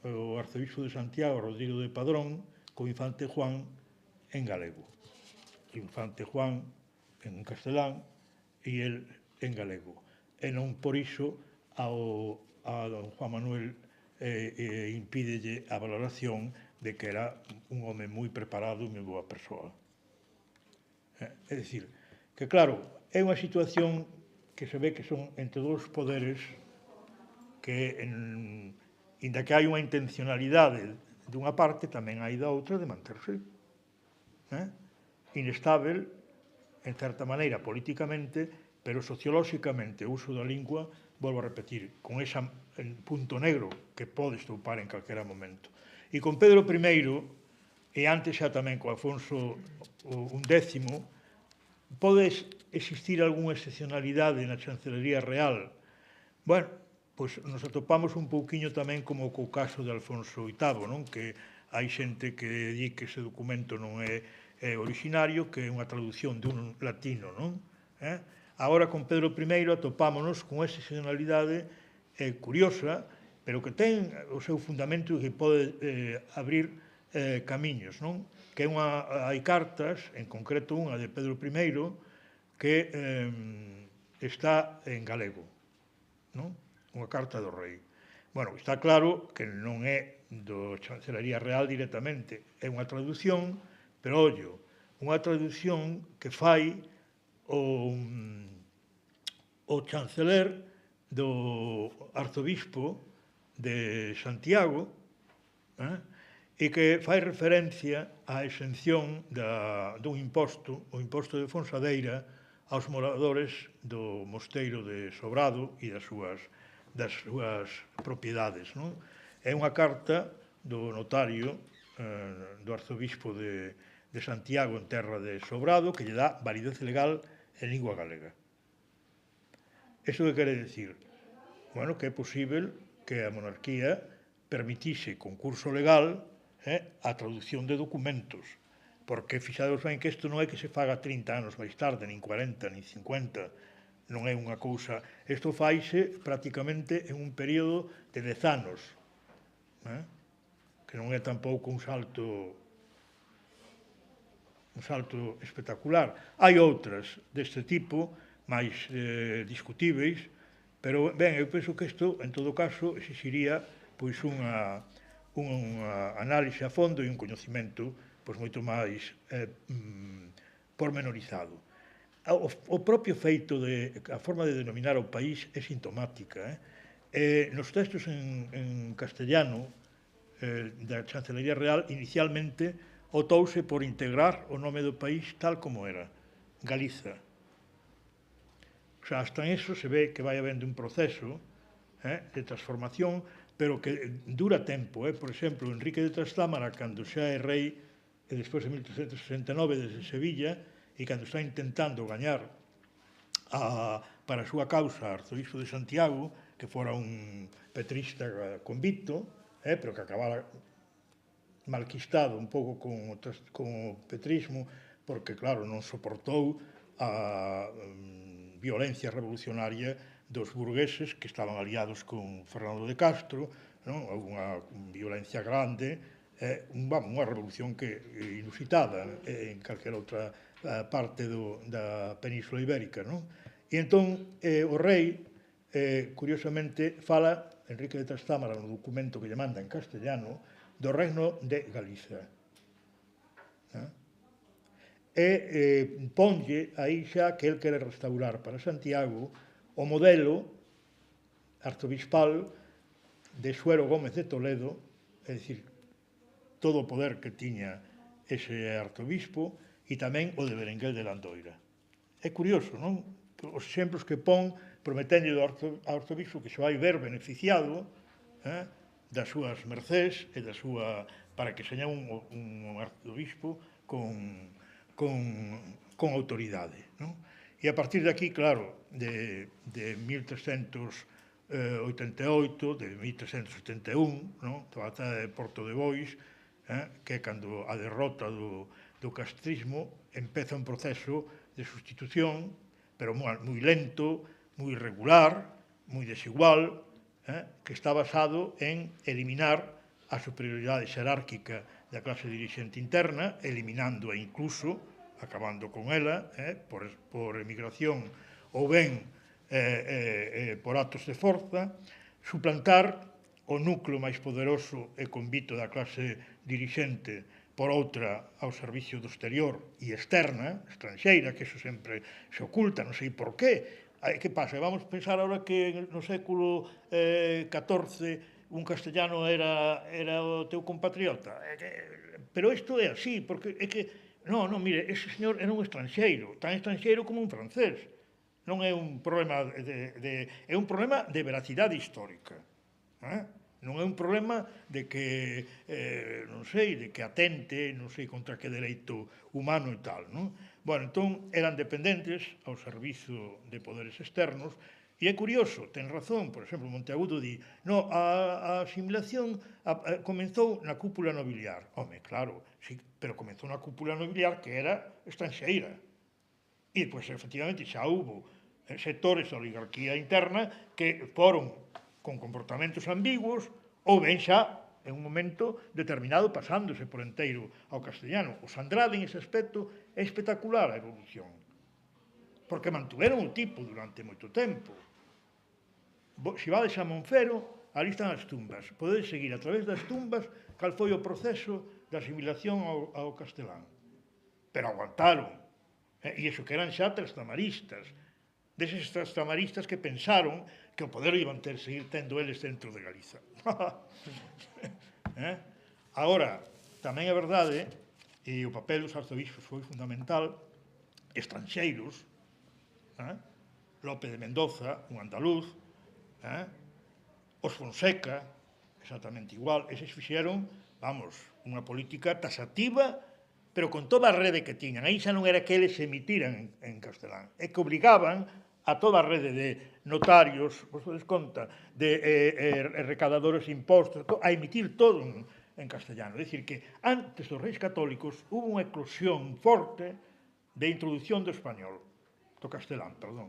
o arcebispo de Santiago, Rodrigo de Padrón, co infante Juan en galego. O infante Juan en castelán e el en galego. E non por iso a don Juan Manuel impídelle a valoración de que era un home moi preparado e moi boa persoa. É dicir, que claro, é unha situación que se ve que son entre dous poderes que, inda que hai unha intencionalidade dunha parte, tamén hai da outra de manterse inestável, en certa maneira, políticamente, pero sociolóxicamente, o uso da lingua, volvo a repetir, con ese punto negro que pode estoupar en calquera momento. E con Pedro I, e antes xa tamén con Afonso X, pode existir algunha excepcionalidade na Chancelería Real. Bueno, pois nos atopamos un pouquiño tamén como co caso de Alfonso VIII, que hai xente que di que ese documento non é originario, que é unha traducción dun latino. Agora, con Pedro I, atopámonos con esa excepcionalidade curiosa, pero que ten o seu fundamento e que pode abrir camiños, que hai cartas, en concreto unha de Pedro I, que está en galego, unha carta do rei. Bueno, está claro que non é do Chancelería Real directamente, é unha traducción, pero, ollo, unha traducción que fai o chanceler do arzobispo de Santiago, e que fai referencia á exención dun imposto, o imposto de Fonsadeira, aos moradores do mosteiro de Sobrado e das súas propiedades. É unha carta do notario do arzobispo de Santiago en terra de Sobrado que lle dá validez legal en lingua galega. Iso que quere dicir? Bueno, que é posible que a monarquía permitise concurso legal a traducción de documentos, porque fixados ben que isto non é que se faga 30 anos máis tarde, nin 40, nin 50, non é unha cousa... Isto faise prácticamente en un período de 10 anos, que non é tampouco un salto espectacular. Hai outras deste tipo, máis discutíveis, pero, ben, eu penso que isto, en todo caso, exixiría pois unha análise a fondo e un coñecemento pois moito máis pormenorizado. O propio feito a forma de denominar o país é sintomática. Nos textos en castellano da Chancelería Real, inicialmente, optouse por integrar o nome do país tal como era, Galiza. O sea, hasta en eso se ve que vai habendo un proceso de transformación, pero que dura tempo. Por exemplo, Enrique de Trastámara, cando xa é rei, e despois de 1369 desde Sevilla, e cando está intentando gañar para a súa causa arzobispo de Santiago, que fora un petrista convicto, pero que acabara malquistado un pouco con o petrismo, porque, claro, non soportou a violencia revolucionaria dos burgueses que estaban aliados con Fernando de Castro, non? Unha violencia grande, unha revolución que inusitada en calquera outra parte da Península Ibérica, non? E entón o rei, curiosamente, fala, Enrique de Trastámara, no documento que lle manda en castellano, do Reino de Galiza. E ponlle aí xa que el quere restaurar para Santiago o modelo arzobispal de Suero Gómez de Toledo, é dicir, todo o poder que tiña ese arzobispo, e tamén o de Berenguel de Landoira. É curioso, non? Os exemplos que pon prometendo ao arzobispo que se vai ver beneficiado das súas mercés e da súa para que seña un arzobispo con autoridade. Non? E a partir de aquí, claro, de 1388, de 1371, non? A batalla de Porto de Bois, que é cando a derrota do castrismo, empeza un proceso de sustitución, pero moi lento, moi irregular, moi desigual, que está basado en eliminar a superioridade xerárquica da clase dirixente interna, eliminándoa incluso, acabando con ela, por emigración ou ben por actos de forza, suplantar o núcleo máis poderoso e convito da clase dirixente por outra ao servicio do exterior e externa, estranxeira, que eso sempre se oculta, non sei por qué. Que pasa? Vamos pensar ahora que no século XIV un castellano era o teu compatriota. Pero isto é así, porque é que... Non, mire, ese señor era un estranxeiro, tan estranxeiro como un francés. Non é un problema é un problema de veracidade histórica. Non é un problema de que, non sei, de que atente, non sei contra que dereito humano e tal, non? Bueno, entón, eran dependentes ao servizo de poderes externos, e é curioso, ten razón, por exemplo, Monteagudo di, no, a asimilación comenzou na cúpula nobiliar. Home, claro, sí, pero comenzou na cúpula nobiliar que era estranxeira. E, pois, efectivamente, xa houbo sectores da oligarquía interna que foron con comportamentos ambiguos ou ben xa en un momento determinado pasándose por enteiro ao castellano. Os Andrade, en ese aspecto, é espectacular a evolución, porque mantuveron o tipo durante moito tempo. Se vades a Monfero, ali están as tumbas. Podedes seguir a través das tumbas cal foi o proceso de asimilación ao castelán. Pero aguantaron. E iso que eran xa trastamaristas, deses trastamaristas que pensaron que o poder iban seguir tendo eles dentro de Galiza. Agora, tamén é verdade, e o papel dos arzobispos foi fundamental, estranxeiros, Lope de Mendoza, un andaluz, os Fonseca, exactamente igual, eses fixeron, vamos, unha política taxativa, pero con toda a rede que tiñan. Aí xa non era que eles se emitiran en castelán, é que obligaban a toda a rede de notarios, vos sodes conta, de recadadores de impostos, a emitir todo en castellano. É dicir, que antes dos reis católicos hubo unha eclosión forte de introducción do español, do castelán, perdón,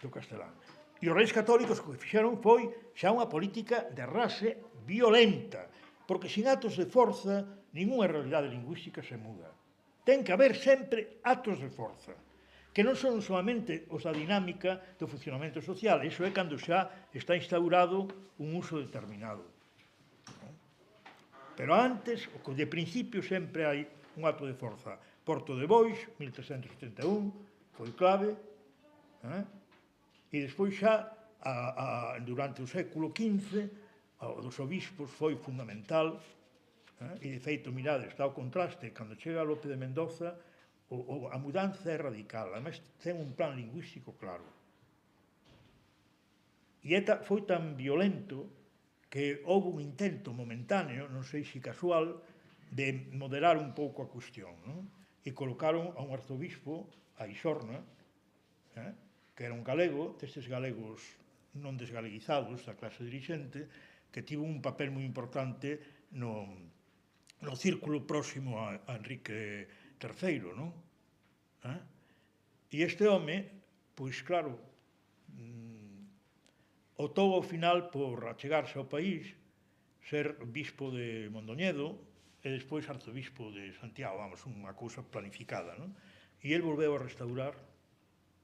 do castelán. E os reis católicos o que fixeron foi xa unha política de rase violenta, porque sin actos de forza ninguna realidade lingüística se muda. Ten que haber sempre actos de forza, que non son solamente os da dinámica do funcionamento social, iso é cando xa está instaurado un uso determinado. Pero antes, de principio, sempre hai un acto de forza. Porto de Bois, 1371, foi clave, e despois xa, durante o século XV, o dos obispos foi fundamental, e de feito, mirade, está o contraste, cando chega Lope de Mendoza, a mudanza é radical, además ten un plan lingüístico claro. E foi tan violento que houve un intento momentáneo, non sei se casual, de moderar un pouco a cuestión, e colocaron a un arzobispo, a Isorna, que era un galego, destes galegos non desgaleguizados, da clase dirixente, que tivo un papel moi importante no círculo próximo a Enrique III, non? E este home, pois claro, optou ao final por achegarse ao país, ser bispo de Mondoñedo e despois arzobispo de Santiago, vamos, unha cousa planificada, non? E el volveu a restaurar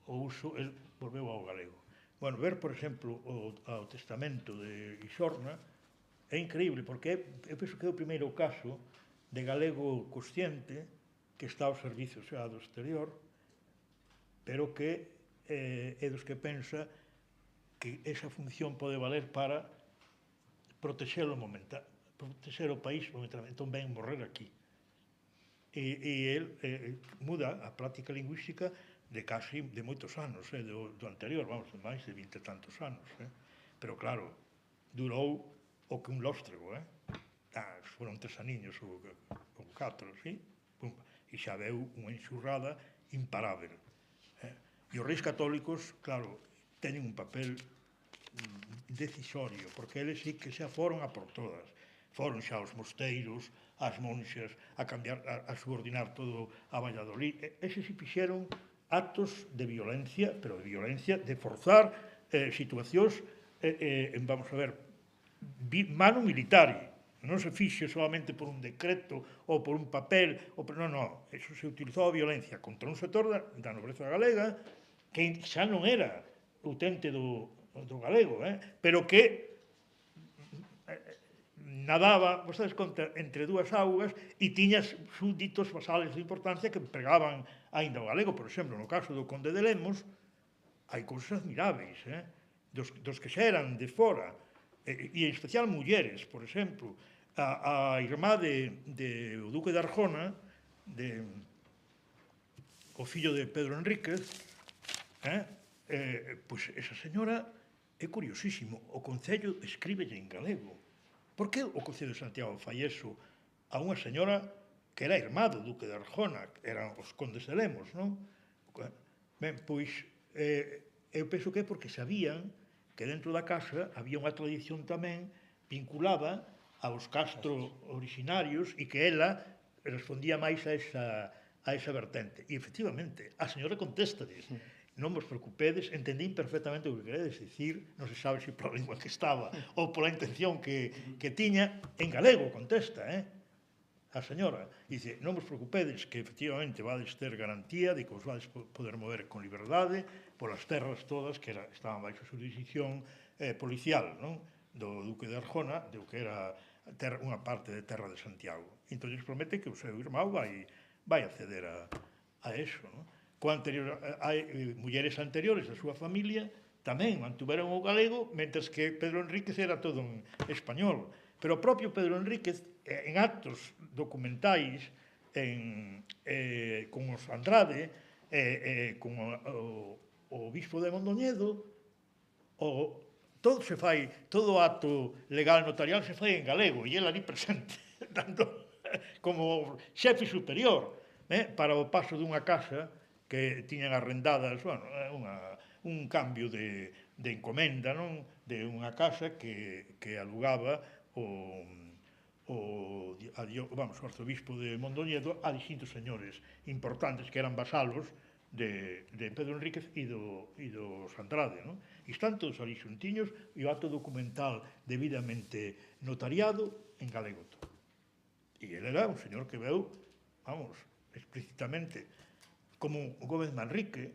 o uso, el volveu ao galego. Bueno, ver, por exemplo, o testamento de Isorna é increíble, porque eu penso que é o primeiro caso de galego consciente que está ao servicio xa do exterior, pero que é dos que pensa que esa función pode valer para protexer o país momentáneamente, entón ven morrer aquí. E el muda a práctica lingüística de moitos anos, do anterior, vamos, de máis de 20 e tantos anos. Pero claro, durou o que un lóstrego, foron 3 aniños ou 4, sí? E xa veu unha enxurrada imparável. E os reis católicos, claro, teñen un papel decisorio, porque eles sí que xa foron a por todas. Foron xa os mosteiros, as monxas, a cambiar, a subordinar todo a Valladolid. Eses sí fixeron actos de violencia, pero de violencia, de forzar situacións, vamos a ver, mano militari. Non se fixe solamente por un decreto ou por un papel, non, eso se utilizou a violencia contra un sector da nobreza galega que xa non era utente do galego, pero que nadaba, vos sabes conta, entre dúas augas e tiñas súditos vasales de importancia que pregaban aínda o galego. Por exemplo, no caso do conde de Lemos, hai cousas admiráveis, dos que xa eran de fora, e en especial mulleres, por exemplo, a irmá do duque de Arjona, o fillo de Pedro Enríquez, pois esa señora é curiosísimo, o Concello escríbelle en galego. Por que o Concello de Santiago fai eso a unha señora que era irmá do duque de Arjona, que eran os condes de Lemos, non? Ben, pois, eu penso que é porque sabían que dentro da casa había unha tradición tamén vinculada aos castros originarios e que ela respondía máis a esa vertente. E, efectivamente, a señora contesta-lles: non vos preocupedes, entendín perfectamente o que queredes dicir, non se sabe se pola lingua que estaba ou pola intención que tiña, en galego contesta, a señora. Dice: non vos preocupedes, que efectivamente vades ter garantía de que vos vades poder mover con liberdade polas terras todas que estaban baixo a jurisdicción policial, non? Do duque de Arjona, do que era unha parte de terra de Santiago. Entón, promete que o seu irmão vai acceder a eso, non? Hai mulleres anteriores da súa familia tamén mantuveron o galego, mentres que Pedro Enríquez era todo en español. Pero o propio Pedro Enríquez, en actos documentais, con os Andrade, con o bispo de Mondoñedo, todo o acto legal notarial se fai en galego, e ele ali presente, tanto como xefe superior, para o paso dunha casa que tiñan arrendadas, bueno, un cambio de encomenda, non? De unha casa que alugaba o arzobispo de Mondoñedo a distintos señores importantes que eran vasalos de Pedro Enríquez e dos Andrade, non? E están todos ali xuntiños e o acto documental debidamente notariado en galego todo. E ele era un señor que veu, vamos, explícitamente como Gómez Manrique,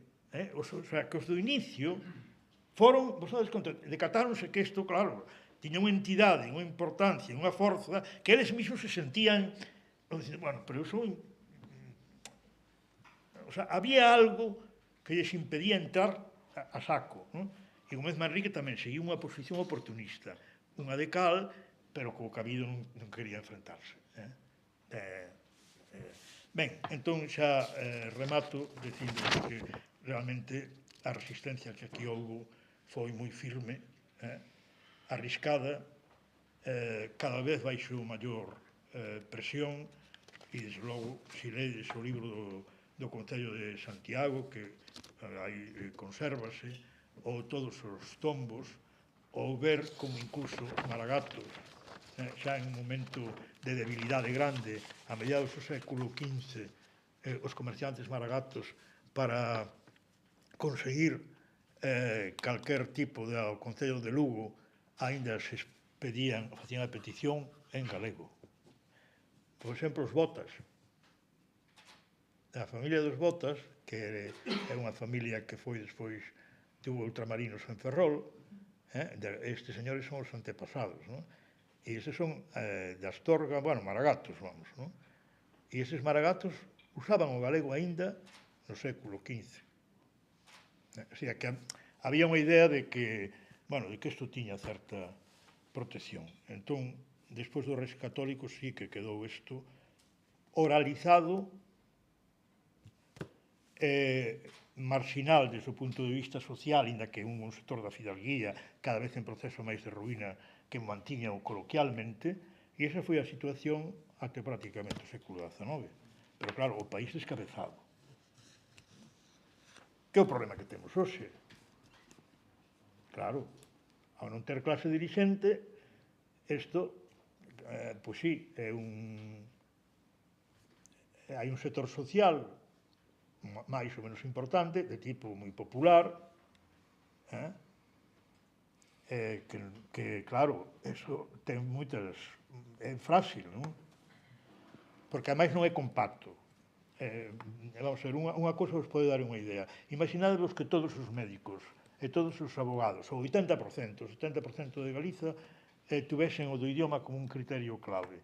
o sea, que os do inicio foron, vos sabes, decatáronse que isto, claro, tiña unha entidade, unha importancia, unha forza, que eles mismos se sentían, bueno, pero eu son... O sea, había algo que lles impedía entrar a saco, non? E Gómez Manrique tamén seguiu unha posición oportunista, unha de cal, pero co cabido non quería enfrentarse. Ben, entón xa remato dicindo que realmente a resistencia que aquí houve foi moi firme, arriscada, cada vez baixo maior presión, e, desde logo, se ledes o libro do Concello de Santiago, que aí consérvase, ou todos os tombos, ou ver como incluso Maragatos xa en un momento de debilidade grande, a mediados do século XV, os comerciantes maragatos para conseguir calquer tipo ao Concello de Lugo aínda se facían a petición en galego. Por exemplo, os Botas. A familia dos Botas, que é unha familia que foi despois tuvo ultramarinos en Ferrol, estes señores son os antepasados, non? E eses son de Astorga, bueno, maragatos, vamos, non? E eses maragatos usaban o galego aínda no século XV. O sea, que había unha idea de que, bueno, de que isto tiña certa protección. Entón, despois dos Reis Católicos, sí que quedou isto oralizado, marxinal desde o punto de vista social, inda que un sector da fidalguía cada vez en proceso máis de ruína que mantiña coloquialmente, e esa foi a situación até prácticamente o século XIX. Pero claro, o país descabezado. Que é o problema que temos hoxe? Claro, ao non ter clase dirixente, isto, pois sí, hai un sector social máis ou menos importante, de tipo moi popular, que claro, eso ten moitas... é frágil, non? Porque ademais non é compacto. Vamos a ver, unha cosa vos pode dar unha idea. Imaginadevos que todos os médicos e todos os abogados, o 80% de Galiza, tuvesen o do idioma como un criterio clave.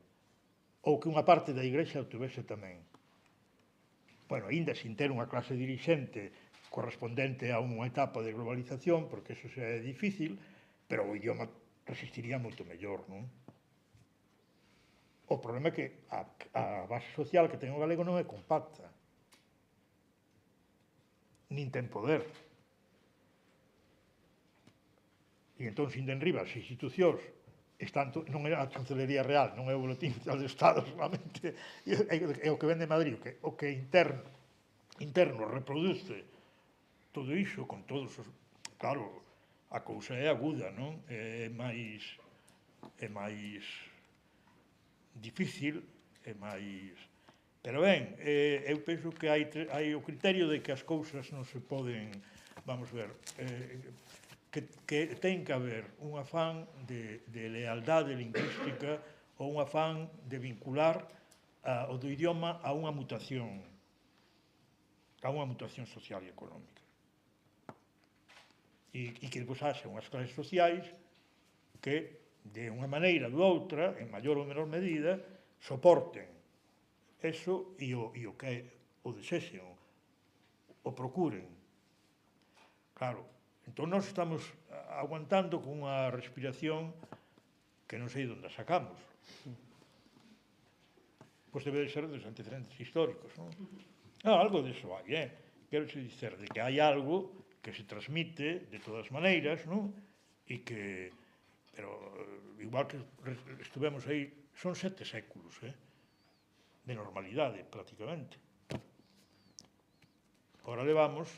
Ou que unha parte da Igrexa o tuvese tamén. Bueno, ainda sin ter unha clase dirixente correspondente a unha etapa de globalización, porque eso xa é difícil, pero o idioma resistiría moito mellor, non? O problema é que a base social que ten o galego non é compacta. Nin ten poder. E entón, sin de enriba, as institucións non é a Chancelería Real, non é o Boletín Oficial do Estado solamente, é o que vende Madrid, o que interno reproduce todo iso con todos os... Claro, a cousa é aguda, non? É máis difícil, é máis... Pero ben, eu penso que hai o criterio de que as cousas non se poden... Vamos ver... que ten que haber un afán de lealdade lingüística ou un afán de vincular o do idioma a unha mutación social e económica. E que depois haxa unhas clases sociais que, de unha maneira ou outra, en maior ou menor medida, soporten eso e o que o desexen, o procuren. Claro, entón nós estamos aguantando con unha respiración que non sei onde sacamos. Pois debe de ser dos antecedentes históricos, non? Algo diso hai, quero dizer, de que hai algo que se transmite de todas maneiras, non? E que, pero igual que estuvemos aí, son 7 séculos, de normalidade, prácticamente. Ahora levamos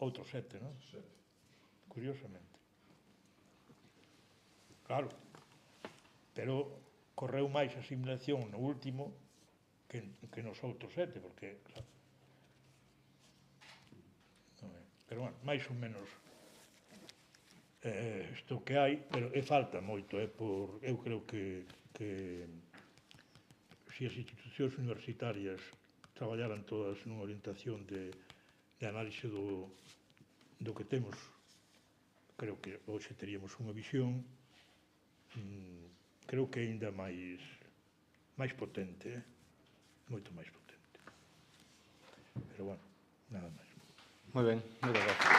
outros 7, non? Curiosamente. Claro, pero correu máis asimilación no último que nos outros 7, porque, claro, pero, bueno, máis ou menos isto que hai, pero falta moito, eu creo que se as institucións universitarias traballaran todas nunha orientación de análise do que temos, creo que hoxe teríamos unha visión, creo que ainda máis potente, moito máis potente. Pero, bueno, nada máis. Moi ben, moitas gracias.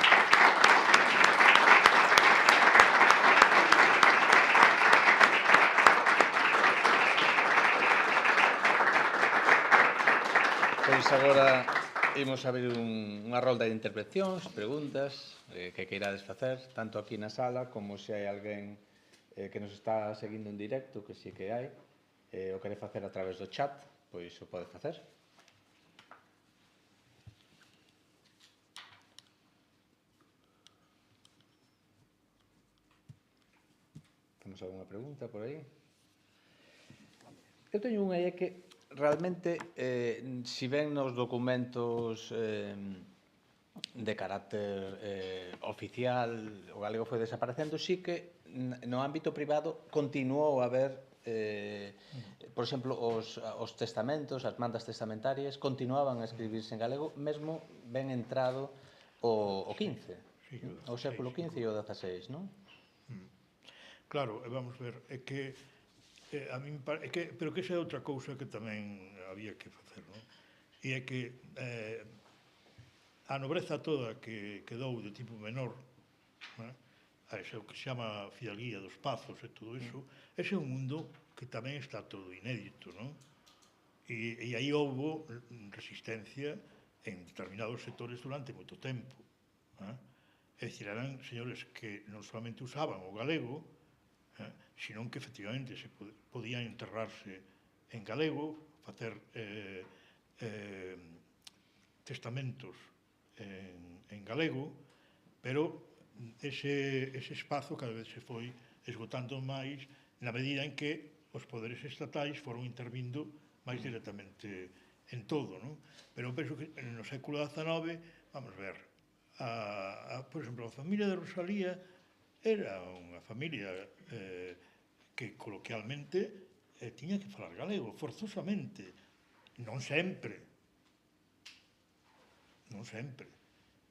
Pois agora imos abrir unha rolda de intervencións, preguntas que queirades facer, tanto aquí na sala como se hai alguén que nos está seguindo en directo, que sí que hai, o quere facer a través do chat, pois o pode facer. Temos algunha pregunta por aí? Eu teño unha idea que realmente, si ben nos documentos de carácter oficial o galego foi desaparecendo, sí que no ámbito privado continuou a haber, por exemplo, os testamentos, as mandas testamentarias continuaban a escribirse en galego, mesmo ben entrado o XV, Sí, o o século XV e o XVI, non? Claro, vamos ver, é que a min pero que esa é outra cousa que tamén había que facer, non? E é que a nobreza toda que quedou de tipo menor, non é? Ese o que se chama fidalguía dos pazos e todo iso, ese é un mundo que tamén está todo inédito, non? E aí houbo resistencia en determinados sectores durante moito tempo. É dicir, eran señores que non solamente usaban o galego, senón que efectivamente se podían enterrarse en galego, facer testamentos en galego, pero ese espazo cada vez se foi esgotando máis na medida en que os poderes estatais foron intervindo máis directamente en todo, non? Pero penso que no século XIX, vamos ver, por exemplo, a familia de Rosalía era unha familia que coloquialmente tiña que falar galego, forzosamente, non sempre,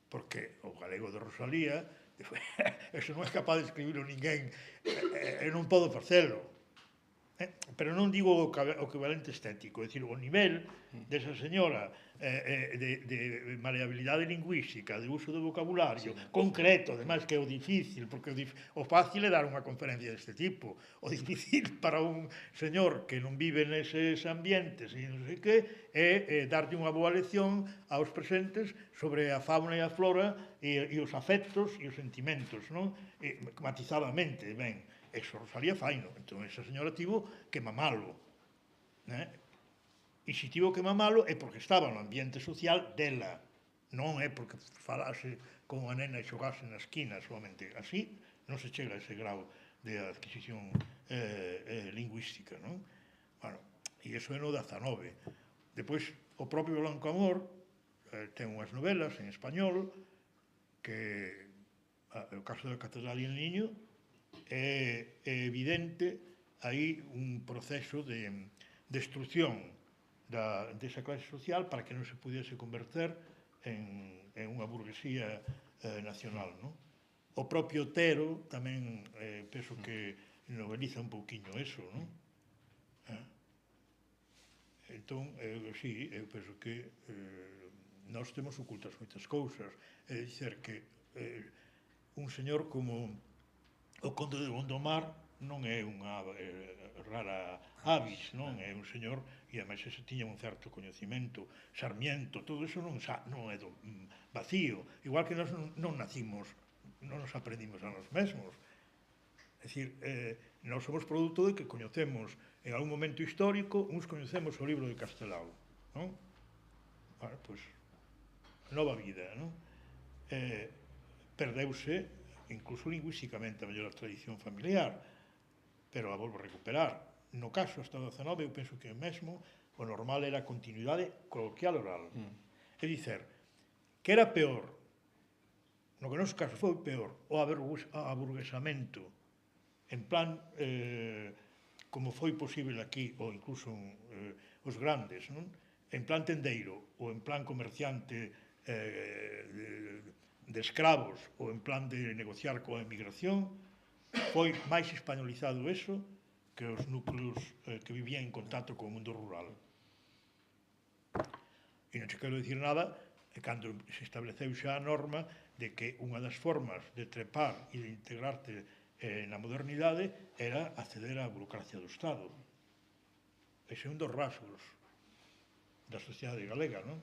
porque o galego de Rosalía eso non é capaz de escribirlo ninguén e non podo facelo, pero non digo o equivalente estético, é dicir, o nivel desa señora de maleabilidade lingüística, de uso do vocabulario concreto, ademais que é o difícil, porque o fácil é dar unha conferencia deste tipo, o difícil para un señor que non vive neses ambientes e non sei que, é darlle unha boa lección aos presentes sobre a fauna e a flora e os afectos e os sentimentos, non? Matizadamente, ben. Eso Rosalía faino, entón esa señora tivo que mamalo, né? E se tivo que mamalo é porque estaba no ambiente social dela, non é porque falase con a nena e xogase na esquina solamente. Así non se chega a ese grau de adquisición lingüística, non? Bueno, e iso é no 19. Depois, o propio Blanco Amor ten unhas novelas en español que, o caso da Catedral e el Niño, é evidente aí un proceso de destrucción desa clase social para que non se pudiese converter en unha burguesía nacional, non? O propio Otero tamén penso que noveliza un pouquiño eso, non? Entón, sí, eu penso que nós temos ocultas moitas cousas, é dicer que un señor como o conde de Gondomar non é unha rara avis, non? É un señor, e ademais ese tiña un certo coñecemento, Sarmiento, todo iso non é vacío. Igual que nós non nacimos, non nos aprendimos a nós mesmos. É dicir, nós somos produto de que coñecemos en algún momento histórico, uns coñecemos o libro de Castelao, non? Bueno, pois, nova vida, non? Perdeuse incluso lingüísticamente a mellor tradición familiar, pero a volvo a recuperar. No caso hasta o 19, eu penso que mesmo o normal era a continuidade coloquial oral. É dicer, que era peor, no que nos caso foi peor, o aburguesamento, en plan, como foi posible aquí, ou incluso os grandes, non? En plan tendeiro, ou en plan comerciante de escravos ou en plan de negociar coa emigración, foi máis españolizado eso que os núcleos que vivían en contacto co mundo rural. E non se quero dicir nada cando se estableceu xa a norma de que unha das formas de trepar e de integrarte na modernidade era acceder á burocracia do Estado. Ese é un dos rasgos da sociedade galega, non?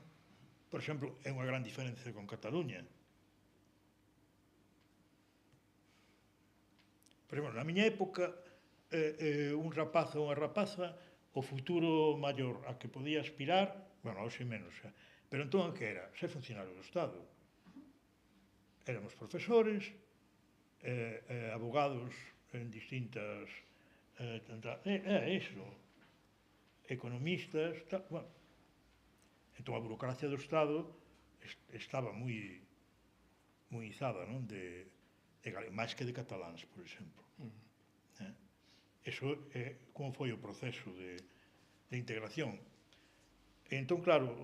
Por exemplo, é unha gran diferencia con Cataluña. Por exemplo, na miña época, un rapaz ou unha rapaza, o futuro maior a que podía aspirar, bueno, hoxe menos, pero entón que era? Ser funcionario do Estado. Éramos profesores, abogados en distintas... É iso. economistas, bueno, entón a burocracia do Estado estaba moi izada, non? Máis que de cataláns, por exemplo. Eso é como foi o proceso de integración. Entón, claro,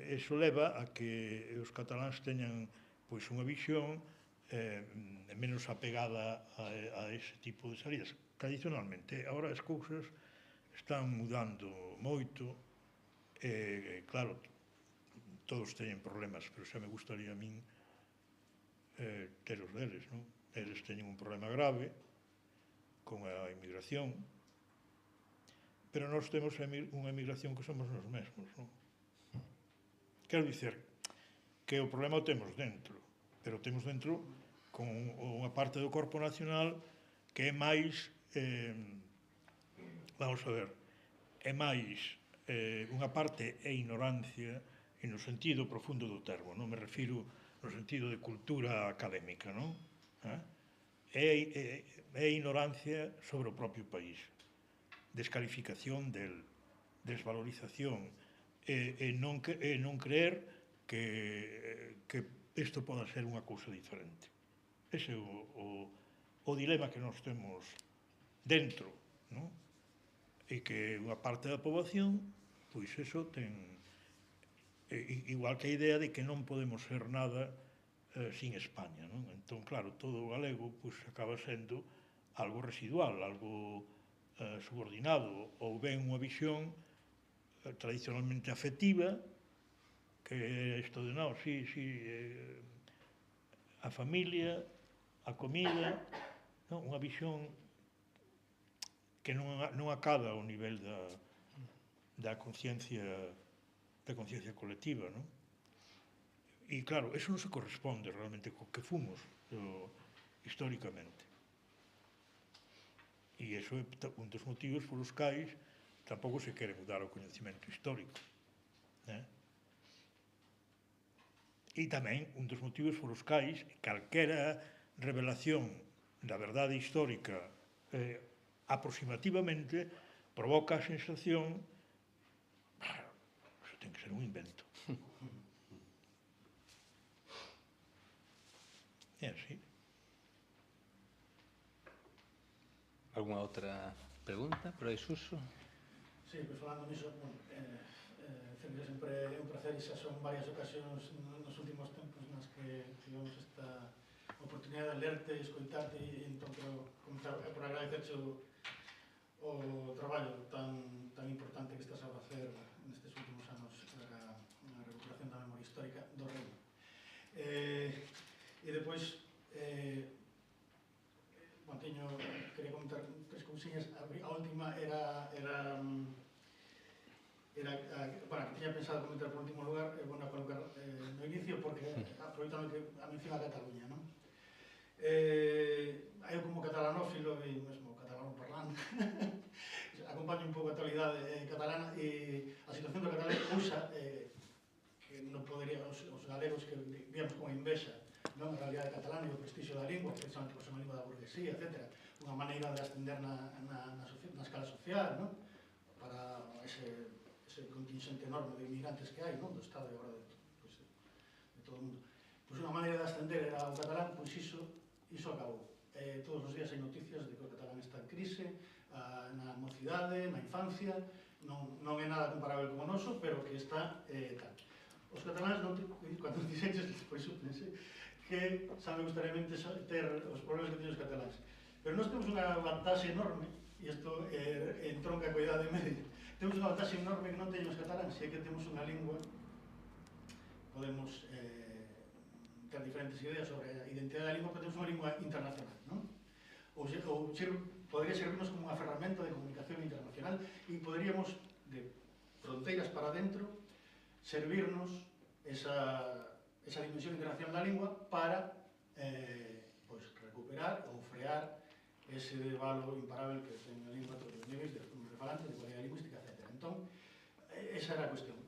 eso leva a que os cataláns teñan pois unha visión menos apegada a ese tipo de salidas. Tradicionalmente, agora as cousas están mudando moito, claro, todos teñen problemas, pero xa me gustaría a min ter os deles, non? Eles teñen un problema grave con a inmigración, pero nós temos unha emigración que somos nós mesmos, non? Quero dicer que o problema o temos dentro, pero o temos dentro con unha parte do corpo nacional que é máis, vamos a ver, é máis unha parte é ignorancia, e no sentido profundo do termo, non me refiro no sentido de cultura académica, non? É ignorancia sobre o propio país, descalificación del, desvalorización, e non creer que isto poda ser unha cousa diferente. Ese é o dilema que nós temos dentro, non? E que unha parte da poboación, pois eso ten, igual que a idea de que non podemos ser nada sin España, non? Entón, claro, todo o galego pois acaba sendo algo residual, algo subordinado, ou ben unha visión tradicionalmente afectiva, que é isto de, non, sí, a familia, a comida, non? Unha visión que non acada ao nivel da conciencia colectiva, non? E claro, eso non se corresponde realmente co que fomos históricamente. E iso é un dos motivos polos cais tampouco se quere mudar o coñecemento histórico. E tamén un dos motivos polos cais calquera revelación da verdade histórica aproximativamente provoca a sensación eso ten que ser un invento. É así. Alguna outra pregunta por aí, Suso? Sí, pois falando niso, sempre é un placer, e xa son varias ocasións nos últimos tempos nas que tivemos esta oportunidade de lerte e escoitarte, e entón por agradecerche o traballo tan importante que estás a facer nestes últimos anos para a recuperación da memoria histórica do reino. E depois, quería comentar tres cousiñas. A última era bueno, que tiña pensado comentar por último lugar, bueno, colocar no inicio, porque aproveitando que a mención a Cataluña, non? Eu como catalanófilo e mesmo catalano parlante acompaño un pouco a actualidade catalana, e a situación do catalán usa que non podería os galegos que víamos con envexa, non? A realidade catalana e o prestixio da lingua, precisamente por ser unha lingua da burguesía, etc. Unha maneira de ascender na escala social, non? Para ese contingente enorme de inmigrantes que hai, non? Do Estado e agora de todo o mundo. Pois unha maneira de ascender ao catalán, pois iso acabou. Todos os días hai noticias de que o catalán está en crise, na mocidade, na infancia, non é nada comparable como o noso, pero que está tal. Os cataláns, cando dixeches, por iso pensei, que saben gustariamente ter os problemas que teñen os cataláns. Pero nós temos unha vantaxe enorme, e isto entronca coa idade media, temos unha vantaxe enorme que non teñen os cataláns, e é que temos unha lingua, podemos ter diferentes ideas sobre a identidade da lingua, pero temos unha lingua internacional, non? Podría servirnos como unha ferramenta de comunicación internacional, e poderíamos, de fronteiras para dentro, servirnos esa dimensión internacional da lingua para recuperar ou frear ese valo imparable que ten a lingua a todos os niveis, de refalantes, de cualidade lingüística, etc. Entón, esa era a cuestión.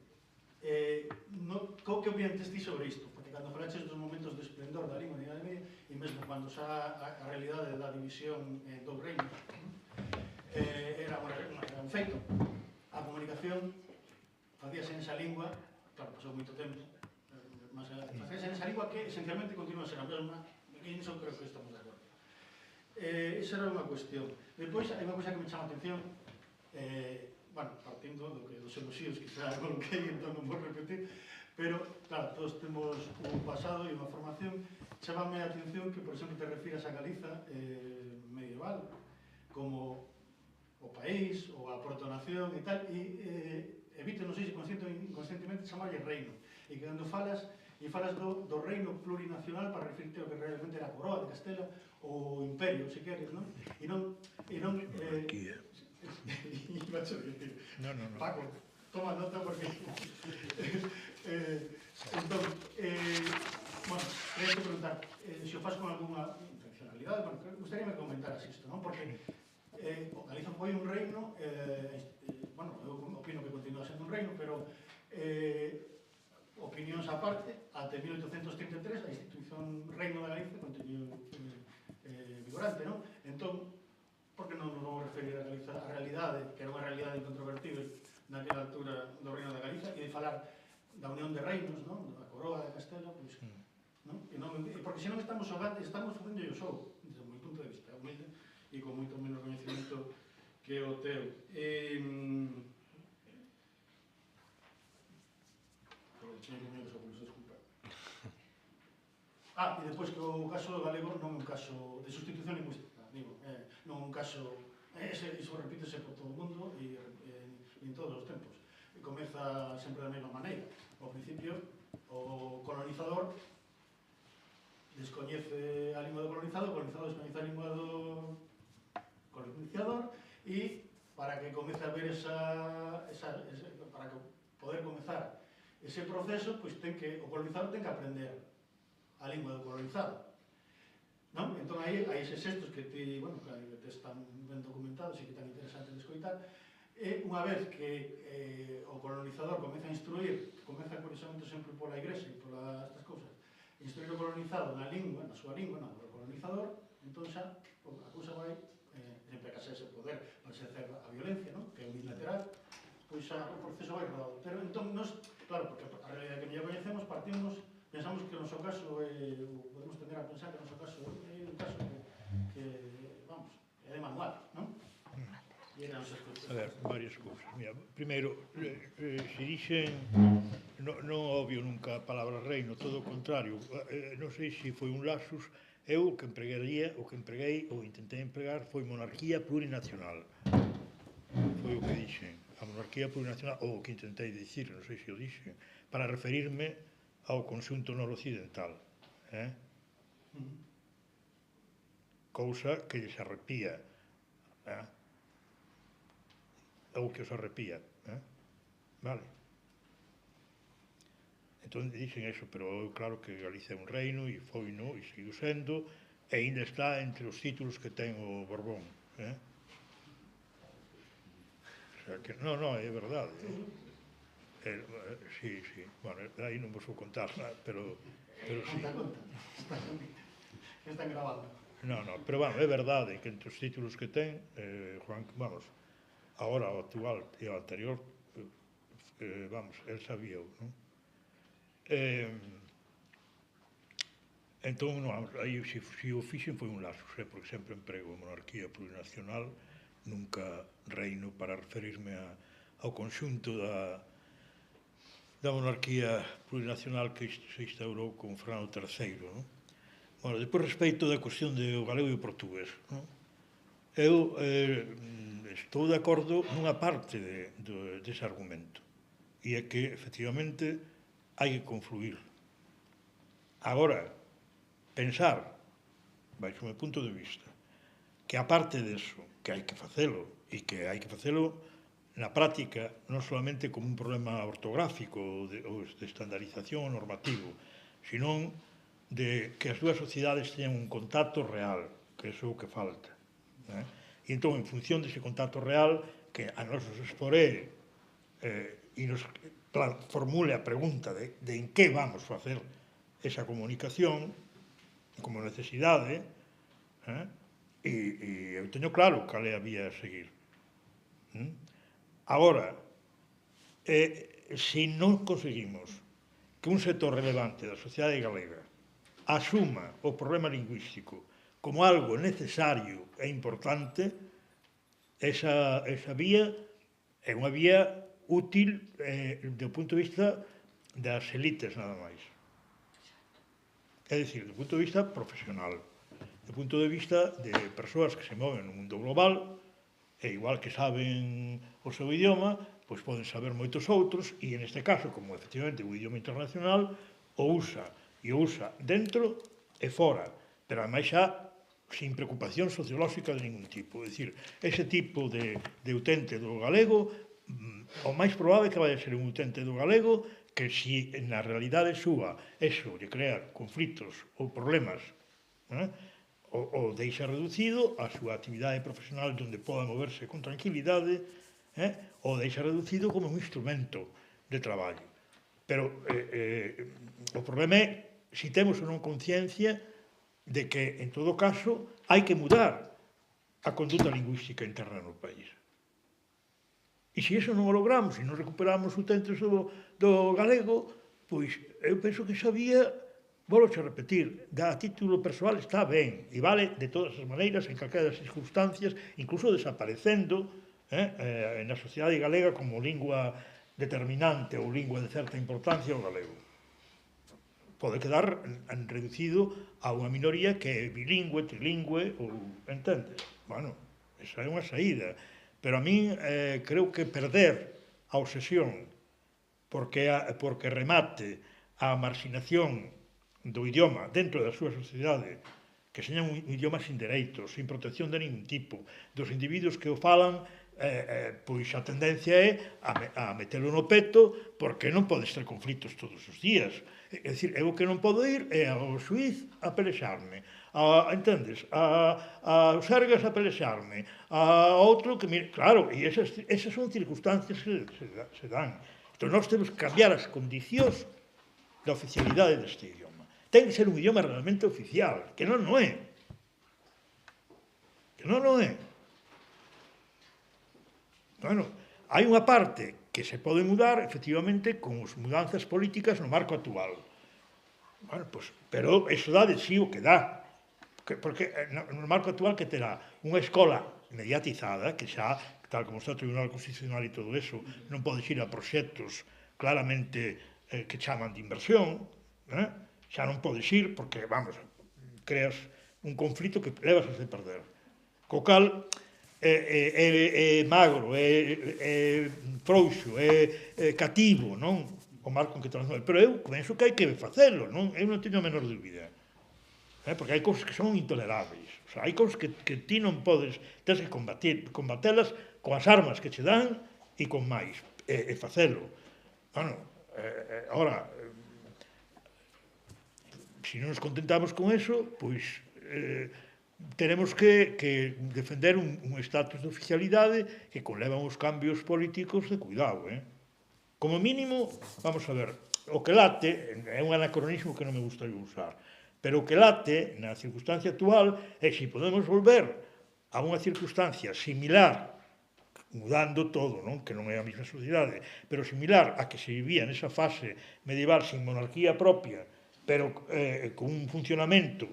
Que opiantes ti sobre isto? Porque cando falaches dos momentos de esplendor da lingua na Idade Media, e mesmo cando xa a realidade da división dos reinos era un feito, a comunicación facíase en esa lingua, claro, pasou moito tempo, mas facíase en esa lingua que esencialmente continúa a ser a mesma, e iso creo que estamos de acordo. Esa era unha cuestión. Depois, hai unha cousa que me chama a atención, bueno, partindo dos eloxios que xa coloquei, entón non vou repetir, pero, claro, todos temos un pasado e unha formación. Chámame a atención que, por exemplo, te refiras a Galiza medieval como o país, ou a protonación e tal, e evito, non sei se consciente ou inconscientemente, chamarlle reino. E que cando falas do reino plurinacional para referirte ao que realmente era a coroa de Castela ou o imperio, se queres, non? E non Monarquía. No. Paco, toma nota porque... Entón, bueno, quería te preguntar, se o faz con alguna intencionalidade, bueno, gustaría me comentaras isto, non? Porque o Galiza foi un reino, bueno, eu opino que continúa sendo un reino, pero opinións aparte, até 1833 a institución Reino da Galiza continuou vigorante, non? Entón, por que non nos vamos referir a Galiza a realidade, que era unha realidade incontrovertible naquela altura do Reino da Galiza, e de falar da unión de reinos, non? Da coroa de Castela, pois, non? Porque senón estamos facendo o xogo, desde o meu punto de vista, humilde, e con moito menos coñecimento que o teu. E depois que o caso galego non é un caso de sustitución lingüística, digo, non é un caso, iso repítese por todo o mundo e en todos os tempos. E comeza sempre da mesma maneira. Ao principio, o colonizador descoñece a lingua do colonizado, o colonizador descoñece a lingua do colonizador, e para que comece a ver para que poder comezar ese proceso, pois o colonizador ten que aprender a lingua do colonizado, non? Entón aí eses xestos que ti, bueno, que te están ben documentados e que tan interesantes de escoitar, e unha vez que o colonizador comeza a instruir, comeza curiosamente sempre pola igrexa e polas estas cousas, instruir o colonizado na súa lingua, na do colonizador, entón xa a cousa vai, sempre que ese poder para exercer a violencia, non? Que é unilateral, pois xa o proceso vai rodado. Pero entón, nos, claro, porque a realidade que mellor coñecemos, pensamos que o noso caso, podemos tender a pensar que o noso caso é un caso que vamos, é de manual, non? E eran esas cuestións. A ver, varias cousas. Mira, primeiro, se dixen, non obvio nunca a palabra reino, todo o contrario. Non sei se foi un lapsus, eu o que empreguei, ou intentei empregar, foi monarquía plurinacional. Foi o que dixen. A monarquía plurinacional, ou o que intentei dicir, non sei se o dixen, para referirme ao conxunto noroccidental. Cousa que lles arrepía. Ou que os arrepía. Vale. Entón dixen eso, pero claro que Galicia é un reino, e foi, no, e seguiu sendo, e ainda está entre os títulos que ten o Borbón. O sea que, non, é verdade. Sí. Bueno, aí non vos vou contar, pero sí. Están grabando. Non, pero, bueno, é verdade que entre os títulos que ten, Juan, vamos, agora o actual e o anterior, vamos, el sabía-o, non? Entón, aí se o fixen foi un lapsus, porque sempre emprego monarquía plurinacional, nunca reino, para referirme ao conxunto da monarquía plurinacional que se instaurou con Fernando III, non? Bueno, depois respecto da cuestión do galego e o portugués, non? Eu estou de acordo nunha parte dese argumento, e é que, efectivamente, hai que confluir. Agora, pensar, baixo o meu punto de vista, que aparte deso, que hai que facelo, e que hai que facelo na práctica, non solamente como un problema ortográfico ou de estandarización normativo, senón de que as dúas sociedades teñan un contacto real, que é o que falta. E entón, en función dese contacto real, que a nos exporé e nos formule a pregunta de en que vamos facer esa comunicación como necesidade, e eu teño claro cal é a vía a seguir. Agora, se non conseguimos que un sector relevante da sociedade galega asuma o problema lingüístico como algo necesario e importante, esa vía é unha vía útil do punto de vista das elites nada máis. É dicir, do punto de vista profesional, do punto de vista de persoas que se moven no mundo global, e igual que saben o seu idioma, pois poden saber moitos outros, e neste caso, como efectivamente o idioma internacional, o usa dentro e fora, pero ademais xa sin preocupación sociolóxica de ningún tipo. É dicir, ese tipo de utente do galego, o máis probable é que vai a ser un utente do galego que si na realidade súa eso lle crea conflitos ou problemas, o deixa reducido a súa actividade profesional onde poda moverse con tranquilidade, o deixa reducido como un instrumento de traballo. Pero o problema é se temos ou non conciencia de que, en todo caso, hai que mudar a conduta lingüística interna no país. E se iso non o logramos, se non recuperamos utentes do galego, pois eu penso que esa vía, volvo a repetir, a título persoal está ben, e vale de todas as maneiras, en calquera das circunstancias, incluso desaparecendo na sociedade galega como lingua determinante ou lingua de certa importancia o galego. Pode quedar reducido a unha minoría que é bilingüe, trilingüe, ou entendes? Bueno, esa é unha saída. Pero a min creo que perder a obsesión porque remate a marxinación do idioma dentro da súa sociedade, que seña un idioma sin dereitos, sin protección de ningún tipo, dos individuos que o falan, pois a tendencia é a metelo no peto porque non podes ter conflitos todos os días. É dicir, eu que non podo ir é ao xuiz a pelexarme, entendes, a Sergas a pelexarme, a outro que... Claro, e esas son circunstancias que se dan. Entón, nós temos que cambiar as condicións da oficialidade deste idioma. Ten que ser un idioma realmente oficial, que non é. Que non é. Bueno, hai unha parte que se pode mudar, efectivamente, con as mudanzas políticas no marco actual. Bueno, pois, pero eso dá de sí o que dá. Porque no marco actual que terá unha escola mediatizada, que xa, tal como está o Tribunal Constitucional e todo eso, non podes ir a proxectos claramente que chaman de inversión, xa non podes ir porque, vamos, creas un conflito que levas a se perder. Co cal, é magro, é frouxo, é cativo, non? O marco internacional. Pero eu penso que hai que facelo, non? Eu non teño a menor dúbida. Porque hai cousas que son intolerables. O sea, hai cousas que ti non podes, tens que combatelas coas armas que che dan e con máis, e facelo. Bueno, ahora, se non nos contentamos con eso, pois teremos que defender un estatus de oficialidade que conleva uns cambios políticos de cuidado, Como mínimo, vamos a ver, o que late, é un anacronismo que non me gustaría usar, pero o que late na circunstancia actual é se podemos volver a unha circunstancia similar, mudando todo, non? Que non é a mesma sociedade, pero similar a que se vivía nesa fase medieval sin monarquía propia, pero con un funcionamento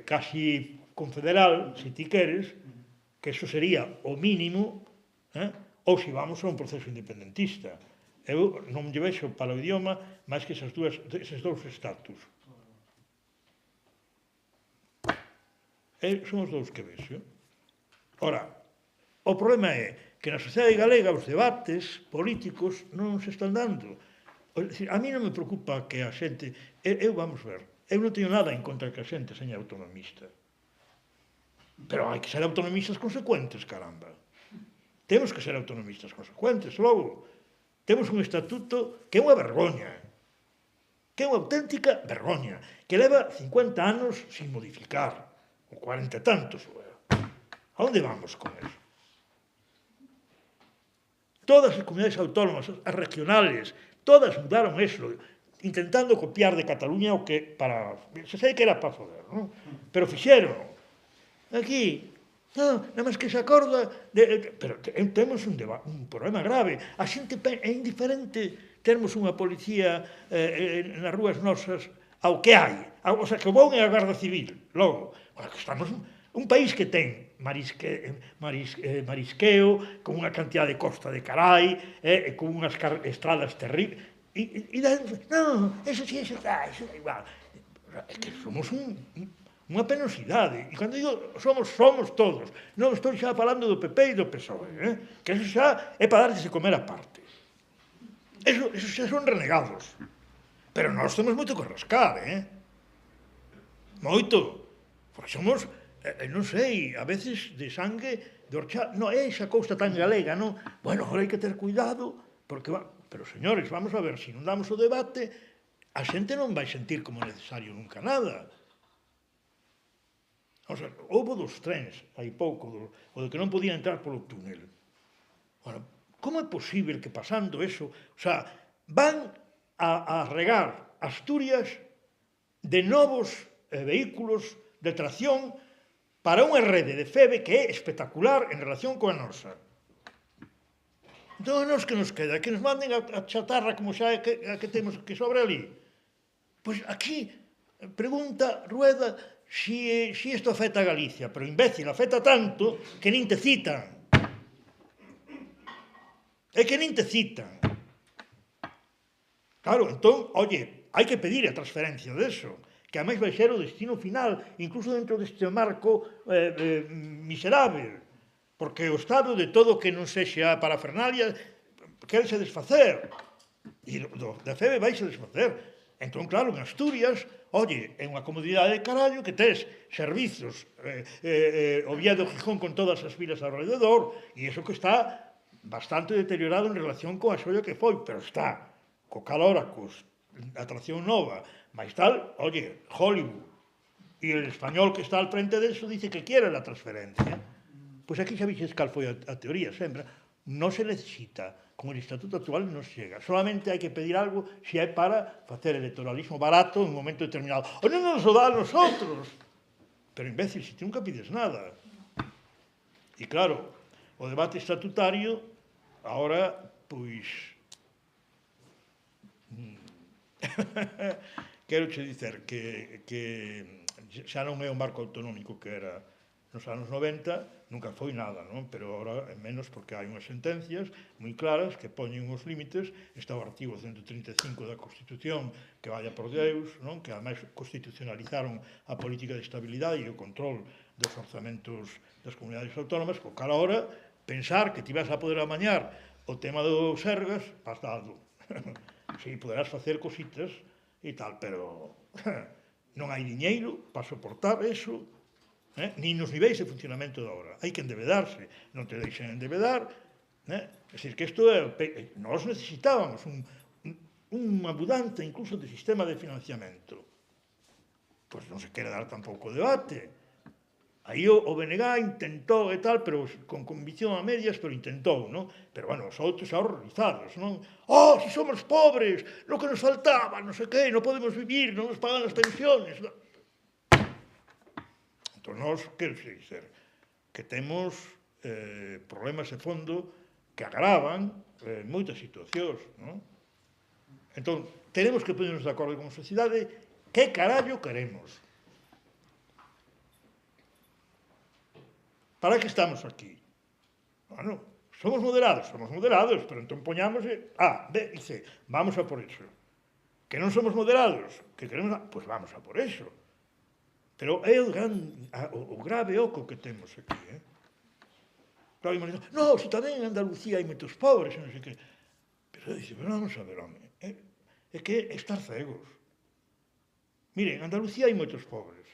casi confederal, se ti queres, que eso sería o mínimo, ou se vamos a un proceso independentista. Eu non lle vexo para o idioma máis que eses dous estatus. Son os dous que vexo. Ora, o problema é que na sociedade galega os debates políticos non se están dando. A mí non me preocupa que a xente... vamos ver, eu non teño nada en contra que a xente seña autonomista. Pero hai que ser autonomistas consecuentes, caramba. Temos que ser autonomistas consecuentes, logo. Temos un estatuto que é unha vergoña, que é unha auténtica vergoña, que leva 50 anos sin modificar, ou 40 e tantos. A onde vamos con eso? Todas as comunidades autónomas, as regionales, todas mudaron eso, intentando copiar de Cataluña o que para... Se sei que era para foder, non? Pero fixeron. Aquí, Non, nada máis que se acorda pero temos un problema grave. A xente é indiferente termos unha policía nas rúas nosas ao que hai. O sea, que o bon é a Garda Civil. Logo, que estamos un país que ten marisqueo, con unha cantidad de costa de carai, con unhas estradas terribles. E non, eso sí, eso está igual. É que somos unha penosidade. E cando digo somos todos. Non estou xa falando do PP e do PSOE, que eso xa é para darse de comer a parte. Eso xa son renegados. Pero nós temos moito que rascar, moito. Porque somos, non sei, a veces de sangue de horchata. Non é esa cousa tan galega, non? Bueno, agora hai que ter cuidado, porque pero, señores, vamos a ver, se non damos o debate, a xente non vai sentir como necesario nunca nada. O sea, houve dos trens, hai pouco, o de que non podían entrar polo túnel. Bueno, como é posible que pasando eso, o sea, van a regar Asturias de novos vehículos de tracción para unha rede de FEBE que é espectacular en relación coa nosa. Entón, nos que nos queda? Que nos manden a chatarra como xa é que temos que sobre ali? Pois aquí pregunta Rueda si isto afecta a Galicia, pero imbécil, afecta tanto que nin te citan. É que nin te citan. Claro, entón, oye, hai que pedir a transferencia deso, que ademais vai ser o destino final, incluso dentro deste marco miserável, porque o Estado de todo que non sexa parafernalia querese desfacer, e da FEBE vaise desfacer. Entón, claro, en Asturias, oye, é unha comodidade de carallo que tes servizos, Oviedo, Gijón, con todas as vilas alrededor, e iso que está bastante deteriorado en relación coa xoia que foi, pero está, co calóracos, atracción nova, máis tal, oye, Hollywood, e el español que está al frente de eso dice que quiere la transferencia. Pois aquí xa vixes cal foi a teoría sempre. Non se necesita. Con el estatuto actual non chega. Solamente hai que pedir algo se é para facer electoralismo barato en un momento determinado. O non nos o dá a nosotros. Pero, imbécil, si ti nunca pides nada. E claro, o debate estatutario, agora, pois... quero che dizer que xa non é o marco autonómico que era nos anos 90, nunca foi nada, non? Pero agora é menos porque hai unhas sentencias moi claras que poñen uns límites. Está o artigo 135 da Constitución, que vaya por Deus, non? Que ademais constitucionalizaron a política de estabilidade e o control dos orzamentos das comunidades autónomas, co cal agora pensar que ti vas a poder amañar o tema dos Sergas, vas dado. Si, poderás facer cositas e tal, pero non hai diñeiro para soportar eso, nin nos niveis de funcionamento da obra. Hai que endebedarse, non te deixen endebedar. É dicir, que isto é... Nós necesitábamos unha mudanza incluso de sistema de financiamento. Pois non se quere dar tampouco o debate. Aí o BNG intentou e tal, pero con convicción a medias, pero intentou, non? Pero, bueno, os outros horrorizados, non? Oh, si somos pobres, lo que nos faltaba, non sei que, non podemos vivir, non nos pagan as pensiones. Entón, nós, quero dizer, que temos problemas de fondo que agravan moitas situacións, non? Entón, tenemos que ponernos de acordo como sociedade que carallo queremos. Para que estamos aquí? Bueno, somos moderados, pero entón poñamos A, B e C. Vamos a por eso. Que non somos moderados, que queremos... Pois vamos a por eso. Pero é o grave oco que temos aquí, Claro, imagino, no, se tamén en Andalucía hai moitos pobres, non sei que... Pero dice, pero vamos a ver, home, é que estar cegos. Mire, en Andalucía hai moitos pobres,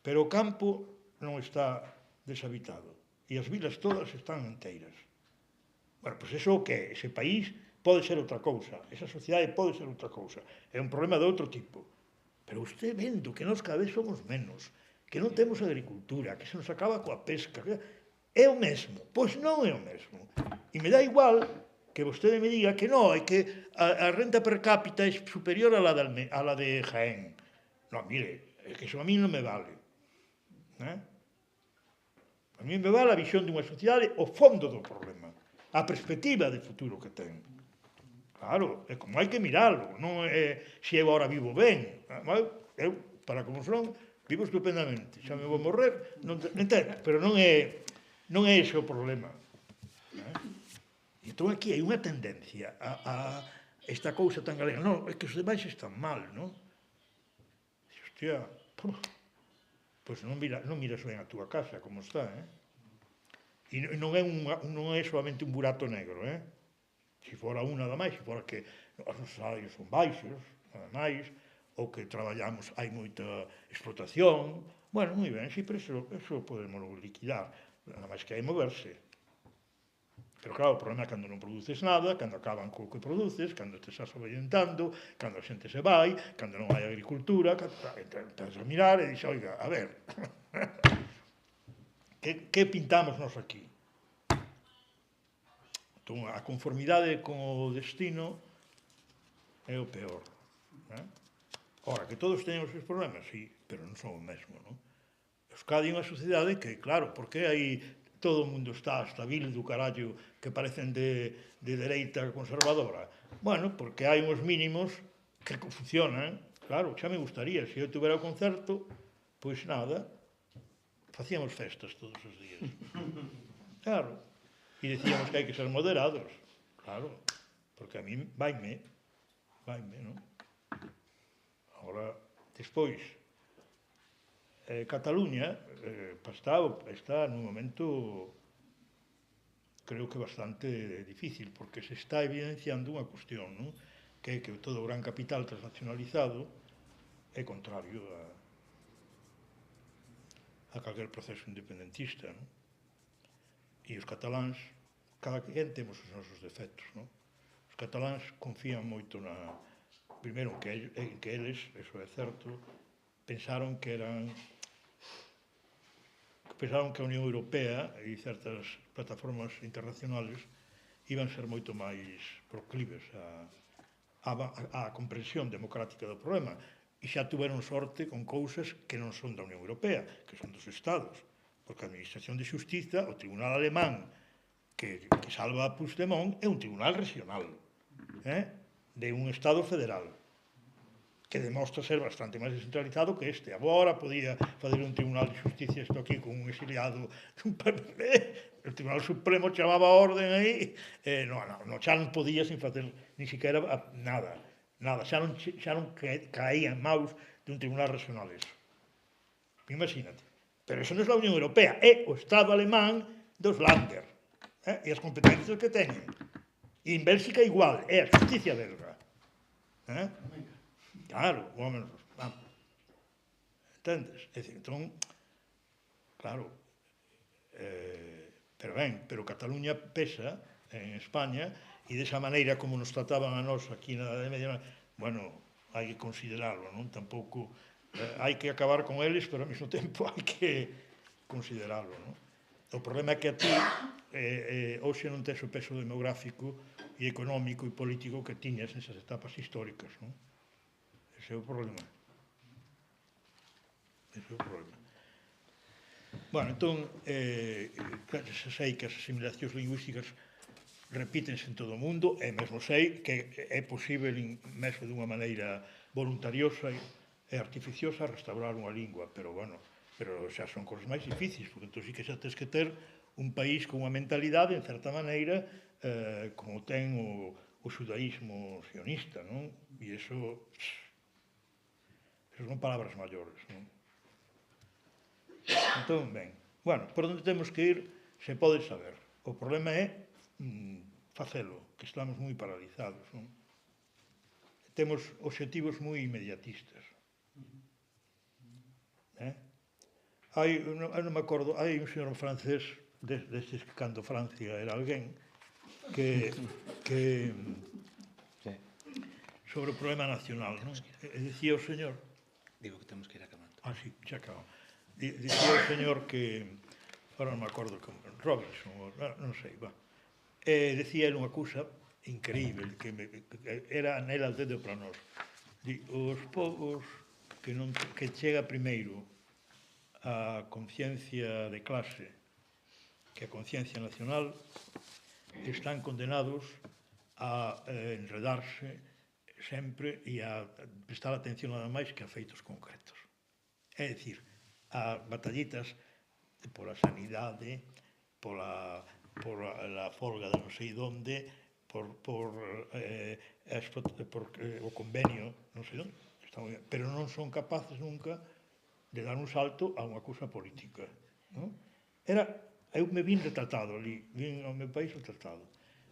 pero o campo non está deshabitado e as vilas todas están enteiras. Bueno, pois iso o que é? Ese país pode ser outra cousa, esa sociedade pode ser outra cousa, é un problema de outro tipo. Pero usted vendo que nós cada vez somos menos, que non temos agricultura, que se nos acaba coa pesca, é o mesmo. Pois non é o mesmo. E me dá igual que vostede me diga que non, é que a renta per cápita é superior a la de Jaén. Non, mire, é que iso a mí non me vale. A mí me vale a visión dunha sociedade o fondo do problema, a perspectiva de futuro que ten. Claro, é como hai que miralo, non é se eu agora vivo ben. Eu, para como son, vivo estupendamente. Xa me vou morrer, entendo, pero non é ese o problema. Entón aquí hai unha tendencia a esta cousa tan galega. Non, é que os demais están mal, non? Hostia, pois non miras ben a túa casa, como está, E non é solamente un burato negro, Se fora un nada máis, se fora que os salarios son baixos, nada máis, ou que traballamos, hai moita explotación. Bueno, moi ben, sí, pero eso podemos liquidar. Nada máis que hai moverse. Pero claro, o problema é cando non produces nada, cando acaban co que produces, cando te estás orientando, cando a xente se vai, cando non hai agricultura, estás a mirar e dixes, oiga, a ver, que pintamos nós aquí? Entón, a conformidade con o destino é o peor. Ora, que todos teñen os seus problemas, sí, pero non son o mesmo, non? Euskadi é unha sociedade que, claro, porque aí todo o mundo está hasta vil do carallo que parecen de dereita conservadora? Bueno, porque hai uns mínimos que funcionan. Claro, xa me gustaría, se eu tuvera o concerto, pois nada, facíamos festas todos os días. Claro. E decíamos que hai que ser moderados. Claro, porque a mí vaime, non? Agora, despois, Cataluña está nun momento, creo que bastante difícil, porque se está evidenciando unha cuestión, non? Que é que todo o gran capital transnacionalizado é contrario a calquer proceso independentista, non? E os cataláns, cada quen temos os nosos defectos, non? Os cataláns confían moito primeiro en que eles, eso é certo, pensaron que a Unión Europea e certas plataformas internacionales iban ser moito máis proclives á comprensión democrática do problema, e xa tuveron sorte con cousas que non son da Unión Europea, que son dos Estados, porque a Administración de Xustiza, o Tribunal Alemán, que salva a Puigdemont, é un tribunal regional, de un Estado federal, que demostra ser bastante máis descentralizado que este. Agora podía fazer un Tribunal de Justicia isto aquí con un exiliado dun PPD, o Tribunal Supremo chamaba a orden aí, xa non podía sin facer ni siquiera nada, xa non caía en maus dun Tribunal regional eso. Imagínate. Pero eso non é a Unión Europea, é o Estado alemán dos Länder, e as competencias que teñen. E en Bélxica igual, é a justicia belga. Claro, vamos. Entendes? É dicir, entón, claro, pero Cataluña pesa en España e desa maneira como nos trataban a nós aquí na Edade Media, bueno, hai que considerarlo, non? Tampouco hai que acabar con eles, pero ao mesmo tempo hai que considerarlo, non? O problema é que a ti hoxe non tes o peso demográfico e económico e político que tiñas nesas etapas históricas, non? Ese é o problema. Bueno, entón, sei que as asimilacións lingüísticas repítense en todo o mundo, e mesmo sei que é posible, mesmo dunha maneira voluntariosa e artificiosa, restaurar unha lingua, pero, bueno, xa son cosas máis difíciles, porque entón sí que xa tens que ter un país con unha mentalidade, en certa maneira, como ten o xudaísmo sionista, non? E eso son palabras maiores, non? Entón, ben, bueno, por onde temos que ir se pode saber. O problema é facelo, que estamos moi paralizados, non? Temos obxectivos moi inmediatistas. Non me acordo, hai un señor francés, destes que cando Francia era alguén, que sobre o problema nacional, non? E dicía o señor... Digo que temos que ir acabando. Sí, xa acabamos. Dicía o señor que... Ahora non me acordo como... Robinson, non sei, va. Dicía ele unha cousa increíble, que era nela o dedo para nós. Os povos que chega primeiro a conciencia de clase que a conciencia nacional están condenados a enredarse sempre e a prestar atención nada máis que a feitos concretos. É dicir, a batallitas pola sanidade, pola folga de non sei onde, por o convenio, non sei onde, está moi ben, pero non son capaces nunca de dar un salto a unha cousa política. Non? Eu me vin retratado ali, vin ao meu país retratado,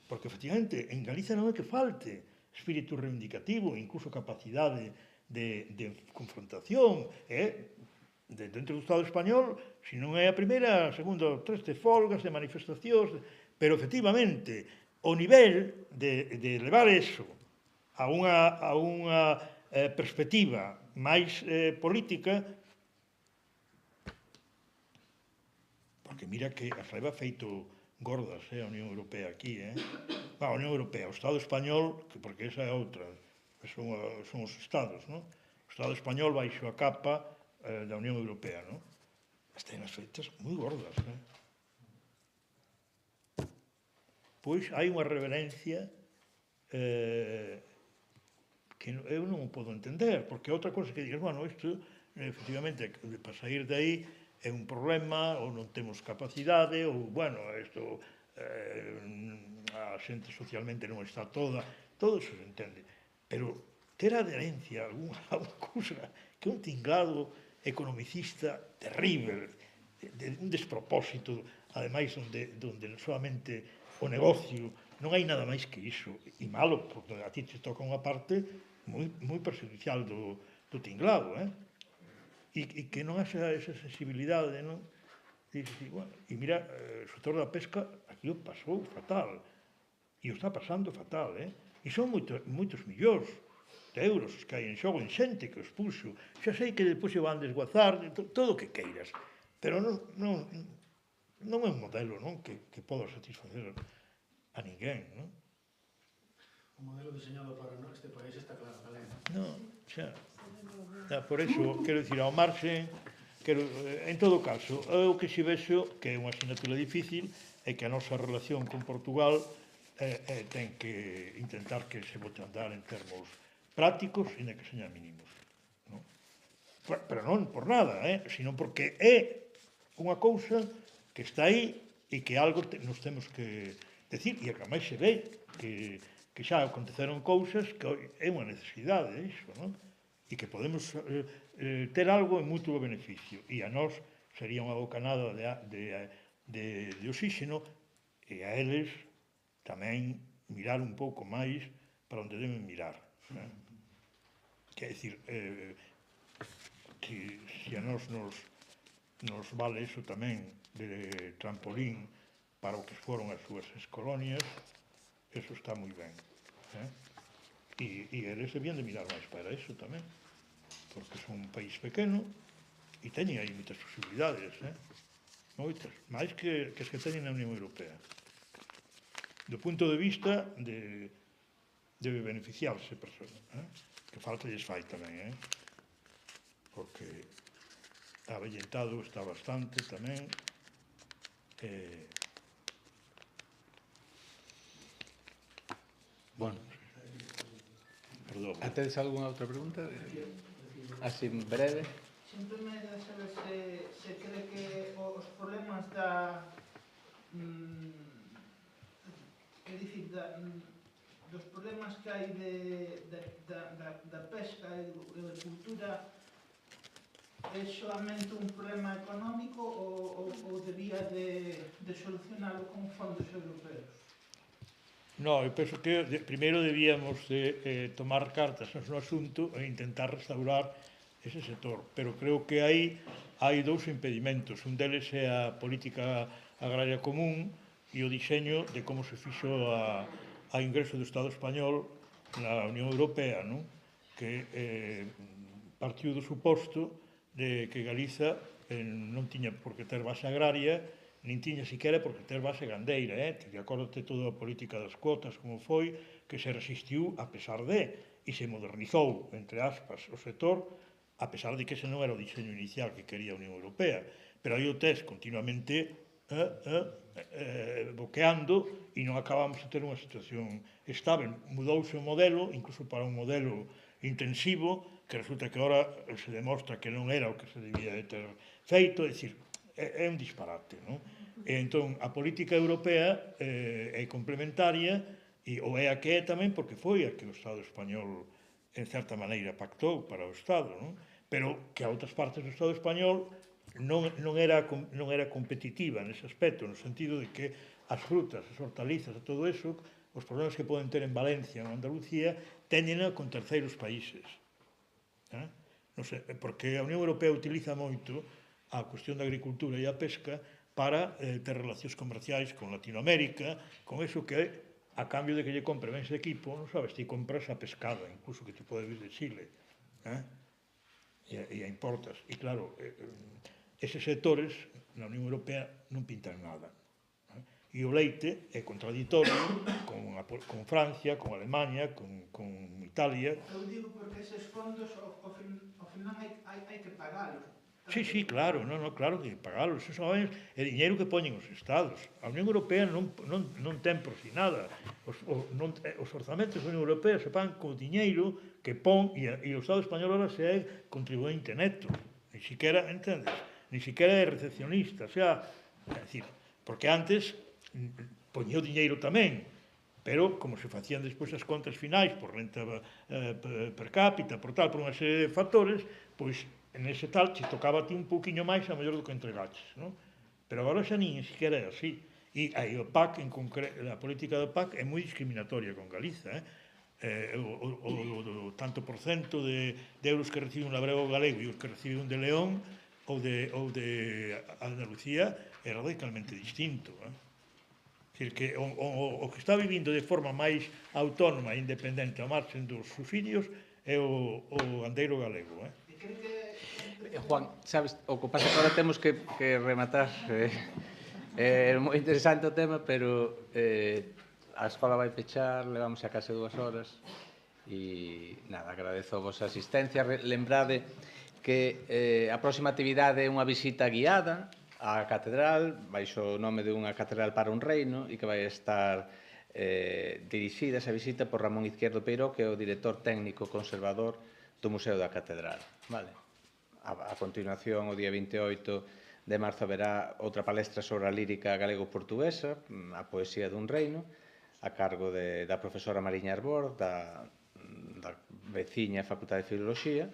porque efectivamente en Galicia non é que falte espírito reivindicativo, incluso capacidade de confrontación, dentro do Estado español, se non é a primeira, a segunda, a tres de folgas, de manifestacións, pero efectivamente o nivel de levar eso a unha perspectiva máis política, porque mira que a leva feito gordas a Unión Europea aquí, a Unión Europea, o Estado español, porque esa é outra, son os Estados, non? O Estado español baixo a capa da Unión Europea, non? Están as feitas moi gordas, Pois hai unha reverencia que eu non o podo entender, porque outra cosa que digas, bueno, isto, efectivamente, para sair de aí é un problema, ou non temos capacidade, ou, bueno, isto, a xente socialmente non está todo iso se entende, pero ter adherencia a alguna cousa que é un tinglado economicista terrible, de un despropósito, ademais onde solamente o negocio, non hai nada máis que iso, e malo, porque a ti te toca unha parte moi perjudicial do tinglado, e que non haxa esa sensibilidade, non? E mira, o sector da pesca aquí o pasou fatal, e o está pasando fatal, e son moitos millóns de euros os que hai en xogo, en xente que os puxo, xa sei que depois se van desguazar, todo o que queiras, pero non é un modelo, non, que poda satisfacer a ninguén, non? O modelo diseñado para este país está claro, Galén. Non, xa. Por iso, quero dicir, ao marxe, en todo caso, o que se vexo, que é unha asignatura difícil, é que a nosa relación con Portugal ten que intentar que se bote a andar en termos prácticos e que señan mínimos. Non? Pero non por nada, sino porque é unha cousa que está aí e que algo nos temos que decir, e que a máis se ve que xa aconteceron cousas que é unha necesidade iso, non? E que podemos ter algo en mutuo beneficio, e a nós sería unha bocanada de oxígeno, e a eles tamén mirar un pouco máis para onde deben mirar. Quer dicir, que se a nós nos vale iso tamén de trampolín para o que foron as súas excolonias, eso está moi ben. E eles debían de mirar máis para iso tamén, porque son un país pequeno e teñen aí moitas posibilidades, moitas, máis que as que teñen na Unión Europea. Do punto de vista de beneficiarse persoas, que falta lles fai tamén, porque avellentado está bastante tamén, Bueno, perdón. tedes algunha outra pregunta? Así breve. Simplemente saber se cree que os problemas dos problemas que hai da pesca e da cultura é solamente un problema económico ou debía de solucionarlo con fondos europeos? No, eu penso que primeiro debíamos tomar cartas no asunto e intentar restaurar ese sector, pero creo que hai dous impedimentos. Un deles é a política agraria común e o diseño de como se fixo a ingreso do Estado español na Unión Europea, non? Que partiu do suposto de que Galiza non tiña por que ter base agraria, nin tiña siquera por que ter base gandeira, de acordo te toda a política das cuotas como foi, que se resistiu a pesar e se modernizou, entre aspas, o sector, a pesar de que ese non era o diseño inicial que quería a Unión Europea. Pero aí o tes continuamente boqueando e non acabamos de ter unha situación estable. Mudouse o modelo, incluso para un modelo intensivo, que resulta que agora se demostra que non era o que se debía de ter feito, é dicir, é un disparate, non? E entón, a política europea é complementaria, ou é a que é tamén porque foi a que o Estado español, en certa maneira, pactou para o Estado, non? Pero que a outras partes do Estado español non era competitiva nese aspecto, no sentido de que as frutas, as hortalizas e todo eso, os problemas que poden ter en Valencia ou en Andalucía, téñena con terceiros países. Non sei, porque a Unión Europea utiliza moito a cuestión da agricultura e a pesca para ter relacións comerciais con Latinoamérica, con eso que a cambio de que lle compre bens de equipo, non sabes, ti compras a pescada, incluso que te pode vir de Chile, e a importas. E claro, eses sectores na Unión Europea non pintan nada. E o leite é contradictorio con Francia, con Alemania, con Italia. Eu digo porque eses fondos ao final hai que pagalos. Sí, claro, claro que pagalos. Eso é diñeiro que poñen os Estados. A Unión Europea non ten por si nada. Os orzamentos da Unión Europea se pagan co diñeiro que pon, e o Estado español ahora se é contribuinte neto. Ni siquiera, entendes? Ni siquiera é recepcionista. O sea, é dicir, porque antes poñía o diñeiro tamén, pero como se facían despois as contas finais por renta per cápita, por unha serie de factores, pois en ese tal che tocaba a ti un pouquiño máis a mellor do que entregaches, non? Pero agora xa nin siquiera é así. E o PAC, en concreto, a política do PAC é moi discriminatoria con Galiza, o tanto por cento de euros que recibe un labrego galego e os que recibe un de León ou de Andalucía é radicalmente distinto, Dicir que o que está vivindo de forma máis autónoma e independente ao marxen dos subsidios é o gandeiro galego. Juan, sabes, o que pasa que agora temos que rematar. É moi interesante o tema, pero a escola vai pechar, levamos a case 2 horas e nada, agradezo a vosa asistencia. Lembrade que a próxima actividade é unha visita guiada á catedral, baixo o nome de unha catedral para un reino, e que vai estar dirixida esa visita por Ramón Izquierdo Peiró, que é o director técnico conservador do Museo da Catedral. A continuación, o día 28 de marzo, haberá outra palestra sobre a lírica galego-portuguesa, a poesía dun reino, a cargo da profesora Mariña Arbor, da veciña Facultade de Filoloxía.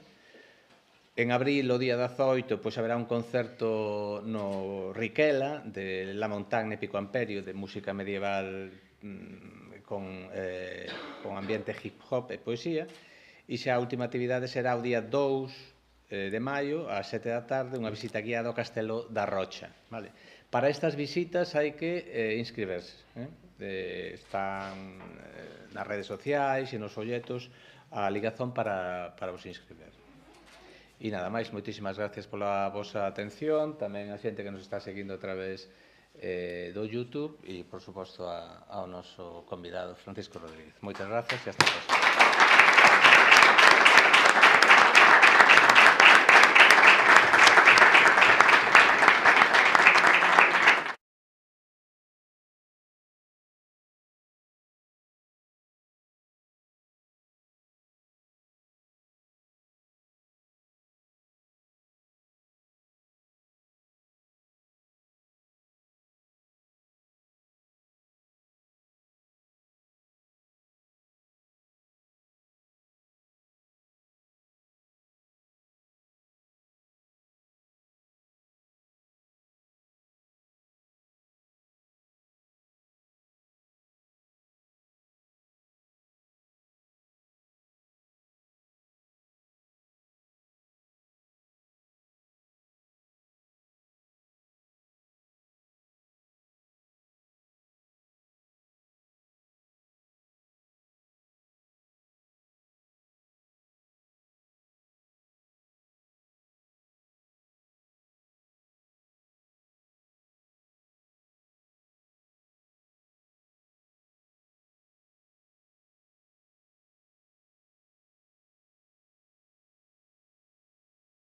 En abril, o día 18, pois haberá un concerto no Riquela, de La Montagne Pico Amperio, de música medieval con ambiente hip-hop e poesía. E xa a última actividade será o día 2 de maio, ás 7 da tarde, unha visita guiada ao Castelo da Rocha. Para estas visitas hai que inscribirse. Están nas redes sociais e nos folletos a ligazón para vos inscribir. E nada máis, moitísimas gracias pola vosa atención, tamén a xente que nos está seguindo a través do YouTube e, por suposto, ao noso convidado Francisco Rodríguez. Moitas gracias e hasta a próxima.